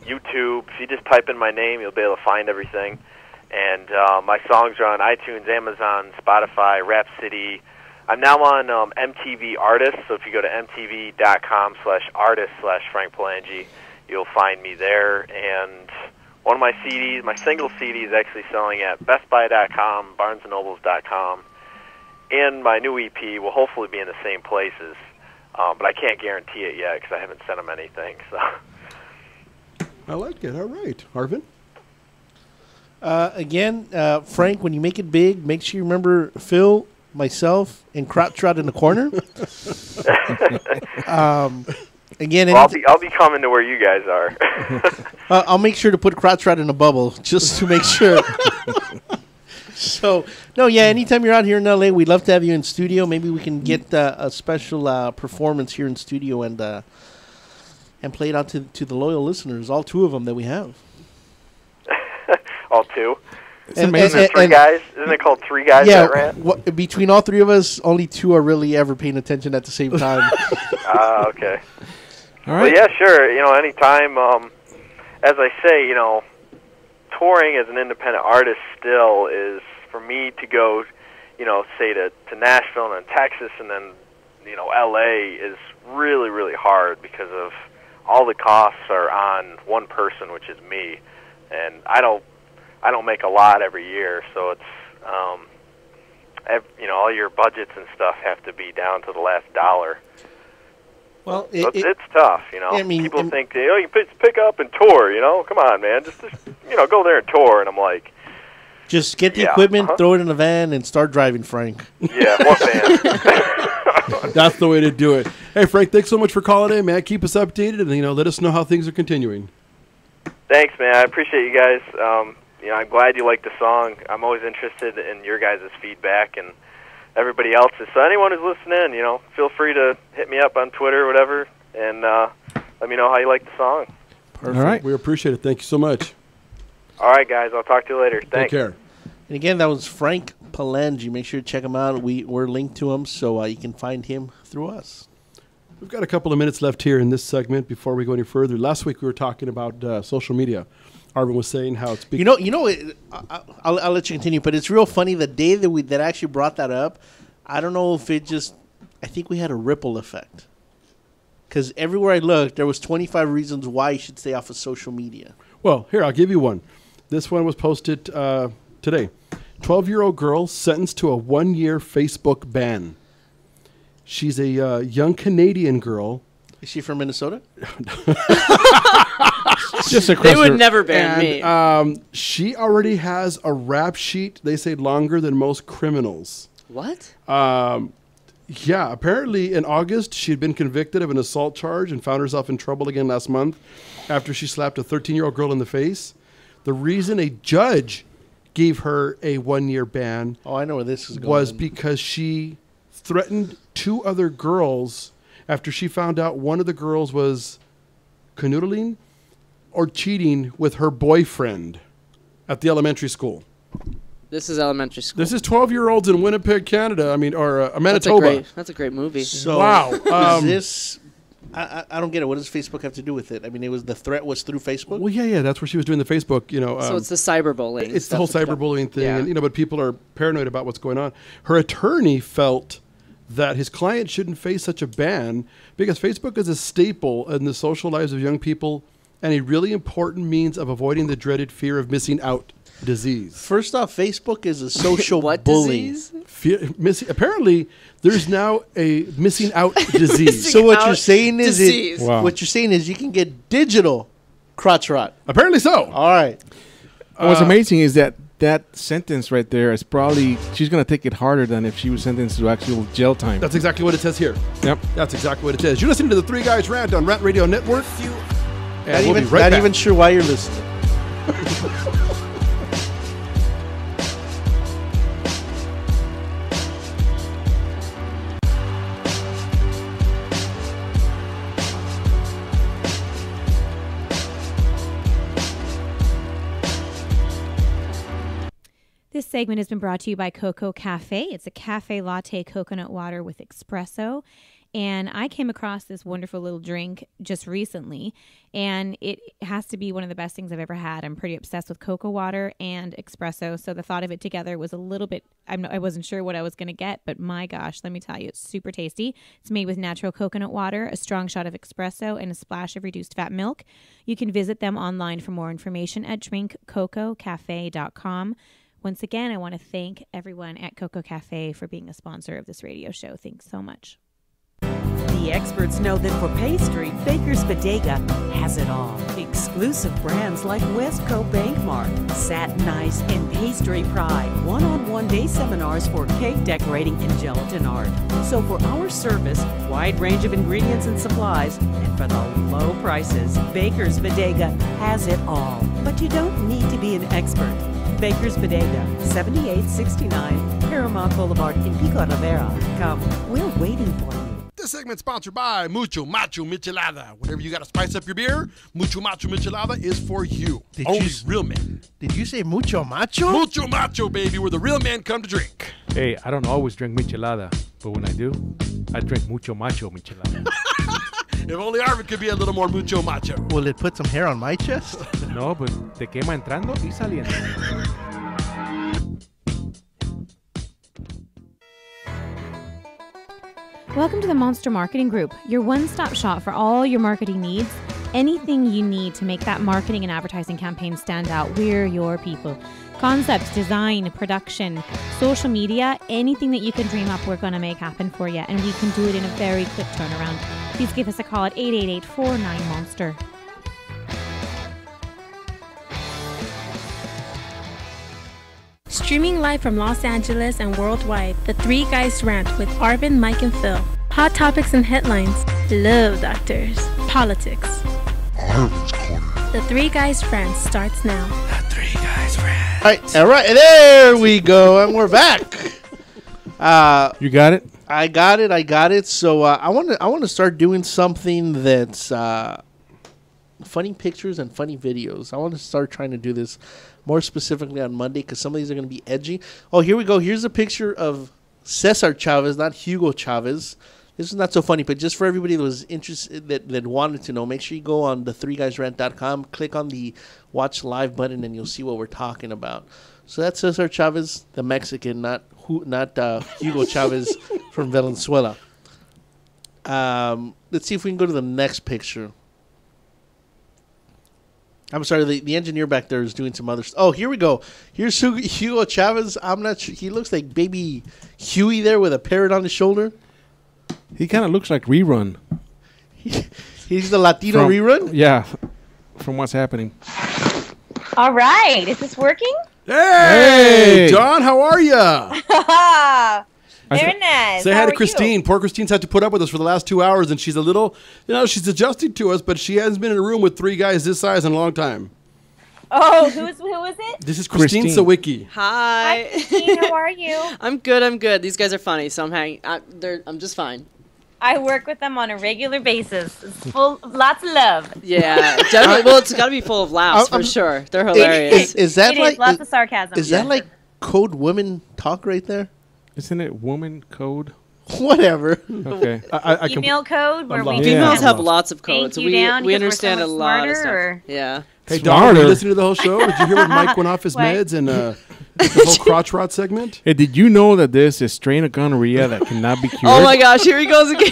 YouTube. If you just type in my name, you'll be able to find everything. And my songs are on iTunes, Amazon, Spotify, Rhapsody. I'm now on MTV Artists, so if you go to mtv.com/artist/Frank Palangi, you'll find me there. And one of my CDs, my single CD, is actually selling at bestbuy.com, barnesandnobles.com. And my new EP will hopefully be in the same places. But I can't guarantee it yet because I haven't sent them anything. So I like it. All right. Arvin? Again, Frank, when you make it big, make sure you remember Phil, myself, and Crotch Trot in the corner. Again, well, I'll be coming to where you guys are. I'll make sure to put Crotch Trot in a bubble just to make sure. So, anytime you're out here in LA, we'd love to have you in studio. Maybe we can get a special performance here in studio and play it out to the loyal listeners, all 2 of them that we have. All 2? And 3 guys? Isn't it called 3 guys that rant? Between all 3 of us, only 2 are really ever paying attention at the same time. Okay. All right. Well, yeah, sure. Anytime, as I say, touring as an independent artist still is, for me to go, say to Nashville and then Texas and then, LA is really, really hard because of all the costs are on one person, which is me. And I don't make a lot every year, so it's, all your budgets and stuff have to be down to the last dollar. Well, it's tough, I mean, people think, you pick up and tour, come on, man, just go there and tour, and I'm like, just get the equipment, throw it in a van, and start driving, Frank. Yeah, what van? That's the way to do it. Hey, Frank, thanks so much for calling in, man. Keep us updated, and let us know how things are continuing. Thanks, man. I appreciate you guys. I'm glad you like the song. I'm always interested in your guys' feedback and everybody else's. So anyone who's listening, feel free to hit me up on Twitter or whatever, and let me know how you like the song. Perfect. All right. We appreciate it. Thank you so much. All right, guys. I'll talk to you later. Thanks. Take care. And again, that was Frank Palangi. Make sure to check him out. We're linked to him, so you can find him through us. We've got a couple of minutes left here in this segment before we go any further. Last week we were talking about social media. Arvin was saying how it's I'll let you continue, but it's real funny the day that actually brought that up. I don't know if I think we had a ripple effect. Because everywhere I looked, there was 25 reasons why you should stay off of social media. Well, here, I'll give you one. This one was posted today. 12-year-old girl sentenced to a 1-year Facebook ban. She's a young Canadian girl. Is she from Minnesota? They would never ban me. She already has a rap sheet, they say, longer than most criminals. What? Yeah, apparently in August, she had been convicted of an assault charge and found herself in trouble again last month after she slapped a 13-year-old girl in the face. The reason a judge gave her a 1-year ban I know where this is going. Was because she threatened 2 other girls after she found out one of the girls was canoodling or cheating with her boyfriend at the elementary school. This is elementary school. This is 12-year-olds in Winnipeg, Canada. Or Manitoba. That's a great movie. So wow. Is this? I don't get it. What does Facebook have to do with it? I mean, the threat was through Facebook. Well, yeah. That's where she was doing the Facebook. So it's the cyberbullying. It's the whole cyberbullying thing, yeah. and but people are paranoid about what's going on. Her attorney felt that his client shouldn't face such a ban because Facebook is a staple in the social lives of young people and a really important means of avoiding the dreaded fear of missing out disease. First off, Facebook is a social bully. Apparently, there's now a missing out disease. So what you're saying is what you're saying is you can get digital crotch rot. Apparently so. All right. What's amazing is that sentence right there is probably she's going to take it harder than if she was sentenced to actual jail time. That's exactly what it says here. Yep. That's exactly what it says. You're listening to the Three Guys Rant on Rant Radio Network. And Not even sure why you're listening. This segment has been brought to you by Coco Cafe. It's a cafe latte coconut water with espresso. And I came across this wonderful little drink just recently, and it has to be one of the best things I've ever had. I'm pretty obsessed with cocoa water and espresso, so the thought of it together was a little bit, I wasn't sure what I was going to get, but my gosh, let me tell you, it's super tasty. It's made with natural coconut water, a strong shot of espresso, and a splash of reduced fat milk. You can visit them online for more information at drinkcococafe.com. Once again, I want to thank everyone at Coco Cafe for being a sponsor of this radio show. Thanks so much. The experts know that for pastry, Baker's Bodega has it all. Exclusive brands like Westco Bankmark, Satin Ice, and Pastry Pride. One-on-one day seminars for cake decorating and gelatin art. So for our service, wide range of ingredients and supplies, and for the low prices, Baker's Bodega has it all. But you don't need to be an expert. Baker's Bodega, 7869 Paramount Boulevard in Pico Rivera. Come, we're waiting for you. This segment's sponsored by Mucho Macho Michelada. Whenever you got to spice up your beer, Mucho Macho Michelada is for you. Only real men. Did you say mucho macho? Mucho Macho, baby, where the real men come to drink. Hey, I don't always drink michelada, but when I do, I drink mucho macho michelada. If only Arvin could be a little more mucho macho. Will it put some hair on my chest? No, but te quema entrando y saliendo. Welcome to the Monster Marketing Group, your one-stop shop for all your marketing needs. Anything you need to make that marketing and advertising campaign stand out, we're your people. Concepts, design, production, social media, anything that you can dream up, we're going to make happen for you. And we can do it in a very quick turnaround. Please give us a call at 888-49-MONSTER. Streaming live from Los Angeles and worldwide, the Three Guys Rant with Arvin, Mike, and Phil. Hot topics and headlines, love doctors, politics. The Three Guys Rant starts now. The Three Guys Rant. All right, there we go, and we're back. You got it? I got it. So I want to start doing something that's funny pictures and funny videos. I want to start trying to do this more specifically on Monday because some of these are going to be edgy. Oh, here we go. Here's a picture of Cesar Chavez, not Hugo Chavez. This is not so funny, but just for everybody that was interested, that wanted to know, make sure you go on the 3guysrant.com, click on the watch live button, and you'll see what we're talking about. So that's Cesar Chavez, the Mexican, not Hugo Chavez from Venezuela. Let's see if we can go to the next picture. I'm sorry, the engineer back there is doing some other stuff. Oh, here we go. Here's Hugo Chavez. I'm not sure. He looks like baby Huey there with a parrot on his shoulder. He kind of looks like Rerun. He's the Latino Rerun? Yeah, from What's Happening. All right. Is this working? Hey, John, how are you? Very nice. Say How hi to are Christine. Poor Christine's had to put up with us for the last 2 hours, and she's a little, she's adjusting to us, but she hasn't been in a room with 3 guys this size in a long time. Oh, who is it? This is Christine Sawicky. Hi. Hi, Christine. How are you? I'm good. These guys are funny, so I'm just fine. I work with them on a regular basis. It's full of lots of love. Yeah, generally, well, it's got to be full of laughs for sure. They're hilarious. Is that It like is lots of sarcasm. Is that like code women talk right there? Isn't it woman code? Whatever. Okay. Email code where we Females have lots of codes. Thank you down We because we're understand so a much lot of smarter, stuff. Yeah. Hey, Don, did you listen to the whole show? Did you hear when Mike went off his What? meds and the whole crotch rot segment? Hey, did you know that there's a strain of gonorrhea that cannot be cured? Oh my gosh, here he goes again.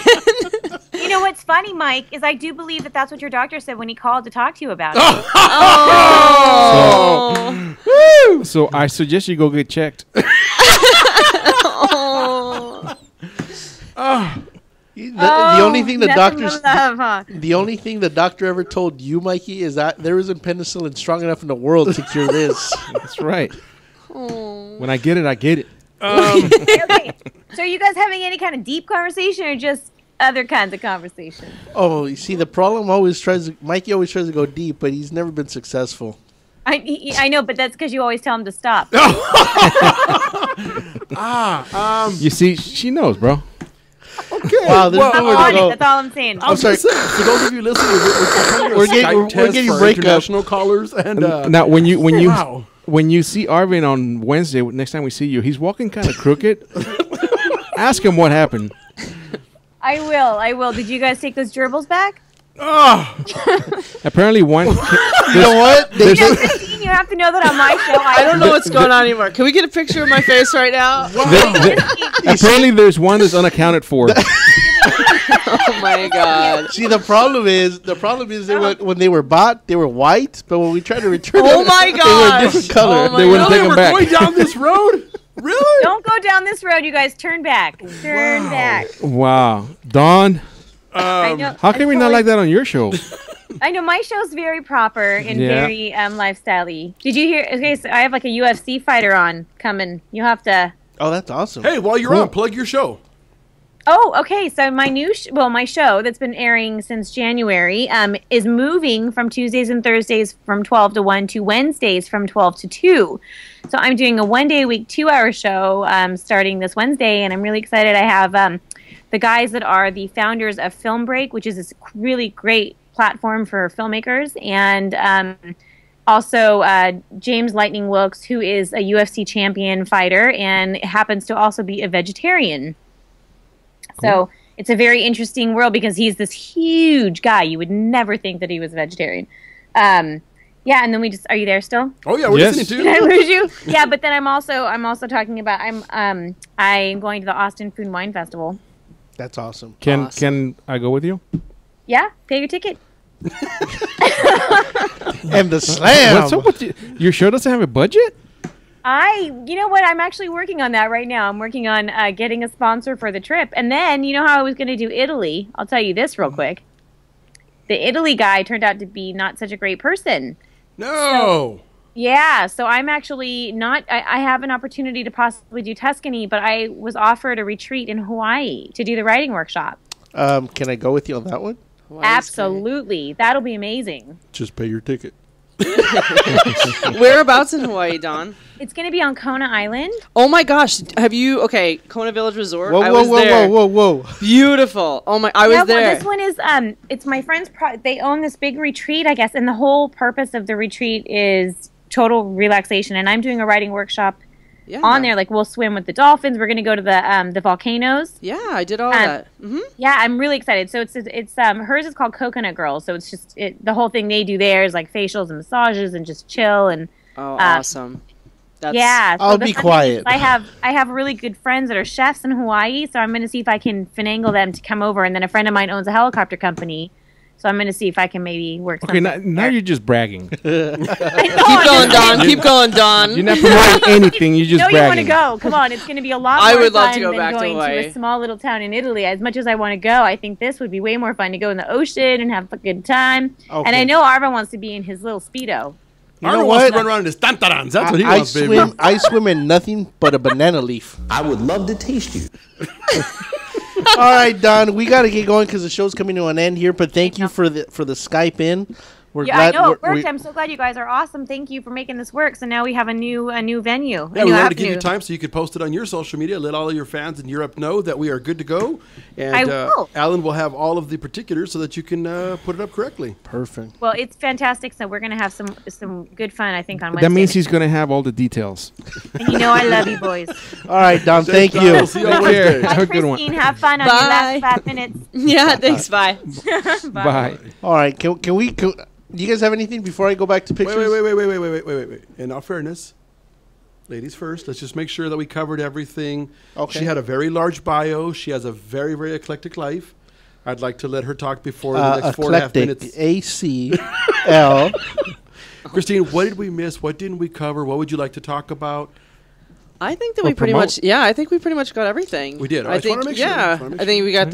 You know what's funny, Mike, is I do believe that that's what your doctor said when he called to talk to you about it. Oh. So I suggest you go get checked. The only thing the nothing doctors, but love, huh? the only thing the doctor ever told you, Mikey, is that there isn't penicillin strong enough in the world to cure this. That's right. When I get it, I get it. Okay. So are you guys having any kind of deep conversation or just other kinds of conversation? Oh, you see, the problem Mikey always tries to go deep, but he's never been successful. I know, but that's because you always tell him to stop. You see, she knows, bro. Okay. Wow, there's I'm nowhere on to go. it. That's all I'm saying. I'm sorry. For those of you listening, we're getting for breakup. international callers. And Now, when you Wow. when you see Arvin on Wednesday, next time we see you, he's walking kind of crooked. Ask him what happened. I will. Did you guys take those gerbils back? Apparently, one. You know what? Christine, you have to know that on my show. I don't know what's going on anymore. Can we get a picture of my face right now? Apparently, there's one that's unaccounted for. Oh my god. See, the problem is when they were bought, they were white, but when we tried to return them, Oh my they were a gosh. different color. Oh They wouldn't take them we're back. going down this road? Really? Don't go down this road, you guys. Turn back. Turn back. Wow, Dawn. I know. How can we not like that on your show? I know my show's very proper and Yeah. very lifestyle-y. Did you hear? Okay, so I have like a UFC fighter on coming. You have to. Oh, that's awesome. Hey, while you're on, plug your show. Oh, okay. So my new, my show that's been airing since January is moving from Tuesdays and Thursdays from 12 to 1 to Wednesdays from 12 to 2. So I'm doing a 1-day-a-week 2-hour show starting this Wednesday, and I'm really excited. I have the guys that are the founders of Film Break, which is this really great platform for filmmakers, and also James Lightning Wilkes, who is a UFC champion fighter and happens to also be a vegetarian. So it's a very interesting world because he's this huge guy. You would never think that he was a vegetarian. Yeah, and then are you there still? Oh yeah, we're listening to you. Did I lose you? Yeah, but then I'm also talking about I'm going to the Austin Food and Wine Festival. That's awesome. Can I go with you? Yeah, pay your ticket. And the slam. What's up with you? Your show doesn't have a budget? You know what? I'm actually working on that right now. I'm working on getting a sponsor for the trip. And then, you know how I was going to do Italy? I'll tell you this real quick. The Italy guy turned out to be not such a great person. No. So I'm actually not, I have an opportunity to possibly do Tuscany, but I was offered a retreat in Hawaii to do the writing workshop. Can I go with you on that one? Absolutely. That'll be amazing. Just pay your ticket. Whereabouts in Hawaii, Don? It's going to be on Kona Island. Oh my gosh. Kona Village Resort? Whoa, I whoa, was whoa, there. whoa, whoa, whoa. Beautiful. Oh my, I was there. Well, this one is, it's my friend's, they own this big retreat, I guess, and the whole purpose of the retreat is total relaxation. And I'm doing a writing workshop on there. Like we'll swim with the dolphins. We're gonna go to the volcanoes. Yeah, I did all that. Mm-hmm. Yeah, I'm really excited. So it's hers is called Coconut Girl. So it's just the whole thing they do there is like facials and massages and just chill and. Oh, awesome. Yeah, I'll be quiet. I have really good friends that are chefs in Hawaii, so I'm going to see if I can finagle them to come over. And then a friend of mine owns a helicopter company, so I'm going to see if I can maybe work. Okay, now you're just bragging. Keep going, Don. Keep going, Don. You're not promoting anything. You're just bragging. You want to go? Come on, it's going to be a lot more I would love fun to go than back to going Hawaii. to a small little town in Italy. As much as I want to go, I think this would be way more fun to go in the ocean and have a good time. Okay. And I know Arva wants to be in his little Speedo. You know Arnold what? wants to run around in his tantarans. That's what he wants, baby. I swim in nothing but a banana leaf. I would love to taste you. All right, Don, we got to get going because the show's coming to an end here. But thank you for the Skype in. We're Yeah, I glad. know it we're- worked. I'm so glad you guys are awesome. Thank you for making this work. So now we have a new venue. Yeah, we wanted to give you time so you could post it on your social media. Let all of your fans in Europe know that we are good to go. And I will. Alan will have all of the particulars so that you can put it up correctly. Perfect. Well, it's fantastic. So we're gonna have some good fun. I think on Wednesday. That means he's going to have all the details. And you know I love you, boys. All right, Don. Thank Don. you. We'll see you on Wednesday. Bye, Have a good one. Christine. Have fun on your last 5 minutes. Yeah, thanks. Bye. Bye. All right. Can we? Do you guys have anything before I go back to pictures? Wait. In all fairness, ladies first, let's just make sure that we covered everything. Okay. She had a very large bio. She has a very, very eclectic life. I'd like to let her talk before the next 4.5 minutes. ACL. Christine, what did we miss? What didn't we cover? What would you like to talk about? I think that Or we pretty promote. much, I think we pretty much got everything. We did. I I just wanna think, make sure. yeah. Just wanna make I think sure. we got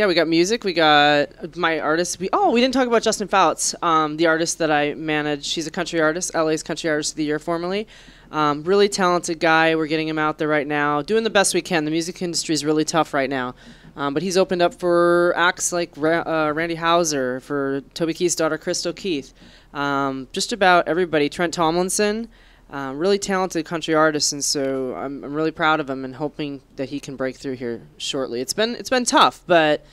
we got music. We got my artist. We didn't talk about Justin Fouts, the artist that I manage. She's a country artist, LA's Country Artist of the Year formerly. Really talented guy. We're getting him out there right now, doing the best we can. The music industry is really tough right now. But he's opened up for acts like Randy Houser, for Toby Keith's daughter, Crystal Keith. Just about everybody. Trent Tomlinson. Really talented country artist, and so I'm really proud of him and hoping that he can break through here shortly. It's been tough, but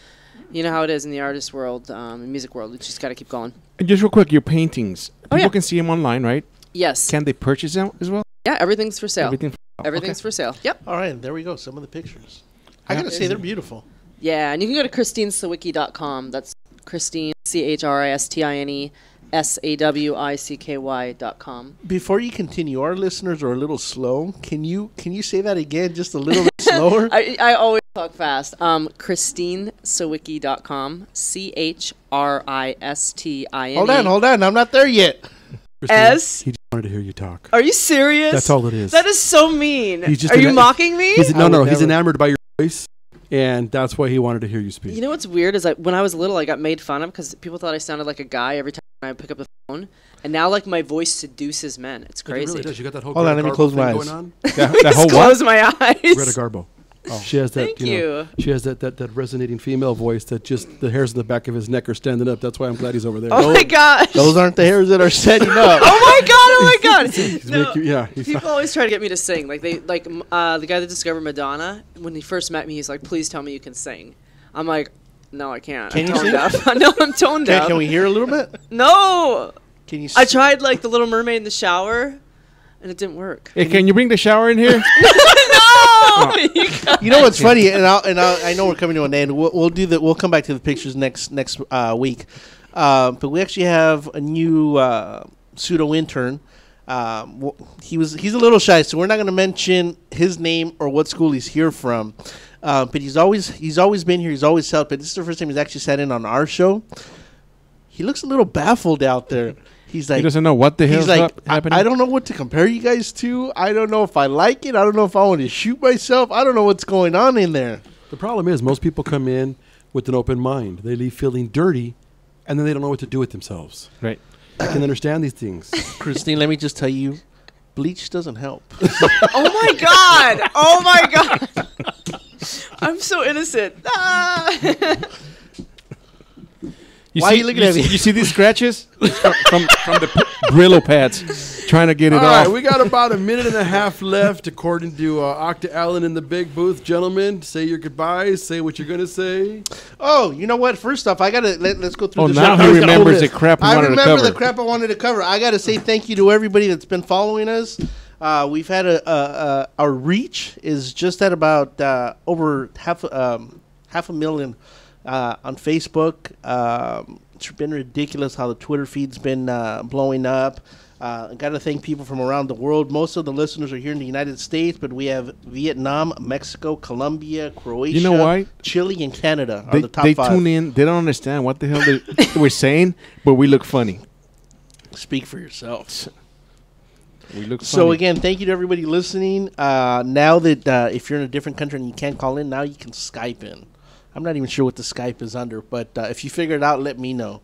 you know how it is in the artist world, music world. We just got to keep going. And just real quick, your paintings. People yeah. can see them online, right? Yes. Can they purchase them as well? Yeah, everything's for sale. Everything's for sale. Yep. All right, there we go. Some of the pictures. I gotta say they're beautiful. Yeah, and you can go to ChristineSawicky.com. That's Christine ChristineSawicky.com. Before you continue, our listeners are a little slow. Can you say that again, just a little bit slower? I always talk fast. ChristineSawicky.com. ChristineSawicky. Hold on. I'm not there yet. S. He just wanted to hear you talk. Are you serious? That's all it is. That is so mean. He's just Are you mocking me? He's enamored by your voice, and that's why he wanted to hear you speak. You know what's weird is when I was little, I got made fun of because people thought I sounded like a guy every time I pick up the phone, and now like my voice seduces men. It's crazy. It really does. You got that whole Hold on, Greta let me Garbo close my thing eyes. going on? That whole what? Close my eyes. Greta Garbo. Oh. She has that. Thank you know, she has that resonating female voice that just the hairs in the back of his neck are standing up. That's why I'm glad he's over there. Oh my gosh. Those aren't the hairs that are setting up. Oh my god. He's No, he's people always try to get me to sing. Like the guy that discovered Madonna, when he first met me, he's like, "Please tell me you can sing." I'm like, "No, I can't. Can I'm you tone sing? deaf." No, I'm tone deaf. Can we hear a little bit? No. Can you? I tried like the Little Mermaid in the shower, and it didn't work. Hey, can you bring the shower in here? No. You know what's funny, and I know we're coming to an end. We'll come back to the pictures next week, but we actually have a new pseudo intern. He's a little shy, so we're not going to mention his name or what school he's here from. But he's always been here. He's always helped. But this is the first time he's actually sat in on our show. He looks a little baffled out there. He's like, He doesn't know what the hell's happening. I don't know what to compare you guys to. I don't know if I like it. I don't know if I want to shoot myself. I don't know what's going on in there. The problem is most people come in with an open mind. They leave feeling dirty, and then they don't know what to do with themselves. Right. I can understand these things. Christine, let me just tell you, bleach doesn't help. Oh my god! Oh my god! I'm so innocent. Ah. Why are you looking at me? You see these scratches from the Brillo pads, trying to get it All off. right, we got about a minute and a half left, according to Octa Allen in the big booth. Gentlemen, say your goodbyes. Say what you're going to say. Oh, you know what? First off, I gotta let's go through. Oh, the now show. he remembers the crap he I wanted to remember cover. the crap I wanted to cover. I gotta say thank you to everybody that's been following us. We've had our reach is just at about over half a million on Facebook. It's been ridiculous how the Twitter feed's been blowing up. I got to thank people from around the world. Most of the listeners are here in the United States, but we have Vietnam, Mexico, Colombia, Croatia, You know why? Chile, and Canada are the top They 5. tune in. They don't understand what the hell we're saying, but we look funny. Speak for yourselves. We look So funny. again, thank you to everybody listening. Now that if you're in a different country and you can't call in, now you can Skype in. I'm not even sure what the Skype is under, but if you figure it out, let me know.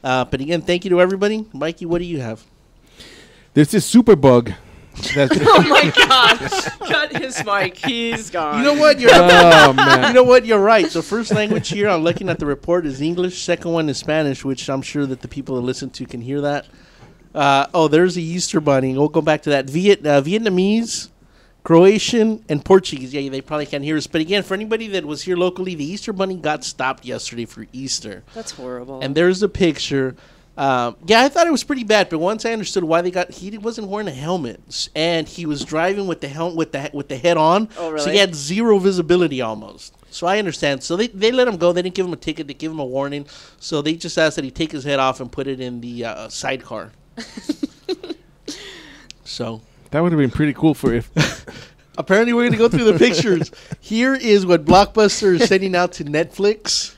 But again, thank you to everybody. Mikey, what do you have? There's this super bug. Oh my God! Cut his mic. He's gone. You know what? You're man. You know what? You're right. The first language here, I'm looking at the report, is English. Second one is Spanish, which I'm sure that the people that listen to can hear that. There's the Easter Bunny. We'll go back to that. Vietnamese, Croatian, and Portuguese. Yeah, they probably can't hear us. But again, for anybody that was here locally, the Easter Bunny got stopped yesterday for Easter. That's horrible. And there's a picture. I thought it was pretty bad, but once I understood why he wasn't wearing a helmet, and he was driving with the helmet with the head on. Oh, really? So he had zero visibility almost. So I understand. So they let him go. They didn't give him a ticket. They gave him a warning. So they just asked that he take his head off and put it in the sidecar. So That would have been pretty cool for if. apparently we're going to go through the pictures. Here is what Blockbuster is sending out to Netflix.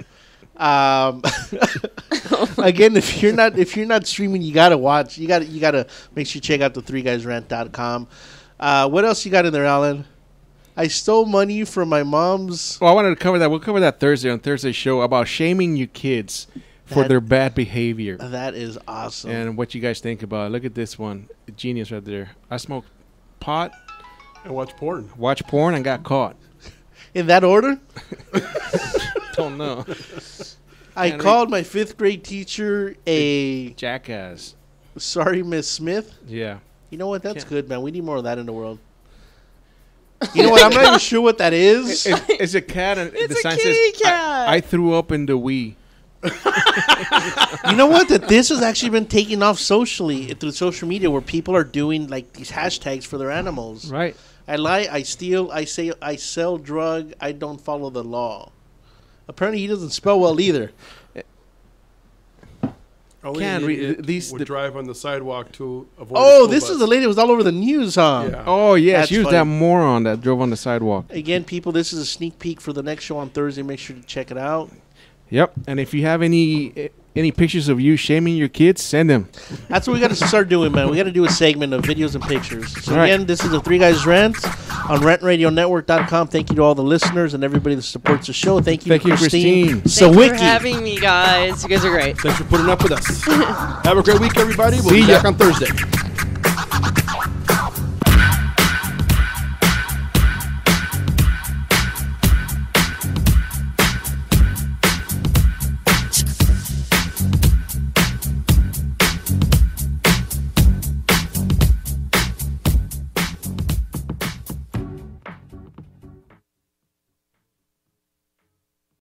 Again, if you're not streaming, you gotta watch. You gotta make sure you check out the 3guysrant.com. What else you got in there, Alan? I stole money from my mom's. Well, I wanted to cover that. We'll cover that Thursday on Thursday's show about shaming your kids for their bad behavior. That is awesome. And what you guys think about it. Look at this one. Genius right there. I smoked pot. And watch porn. Watch porn and got caught. In that order? Don't know. I called my 5th grade teacher a jackass. Sorry, Miss Smith. Yeah. You know what? That's good, man. We need more of that in the world. You know what? I'm not even sure what that is. It's a cat. And It's the a sign kitty says, cat. I threw up in the Wii. You know what? That this has actually been taking off socially through social media, where people are doing like these hashtags for their animals. Right. I lie. I steal. I say. I sell drug. I don't follow the law. Apparently, he doesn't spell well either. Only Can't an read idiot these. would drive on the sidewalk to avoid. Oh, this is the lady that was all over the news, huh? Yeah. Oh, yeah. That's She was funny. that moron that drove on the sidewalk. Again, people, this is a sneak peek for the next show on Thursday. Make sure to check it out. Yep. And if you have any pictures of you shaming your kids, send them. That's what we got to start doing, man. We got to do a segment of videos and pictures. So All right. again, this is the 3 Guys Rant on RantRadioNetwork.com. Thank you to all the listeners and everybody that supports the show. Thank you, Christine Thanks Sawicky. for having me, guys. You guys are great. Thanks for putting up with us. Have a great week, everybody. We'll See be ya. back on Thursday.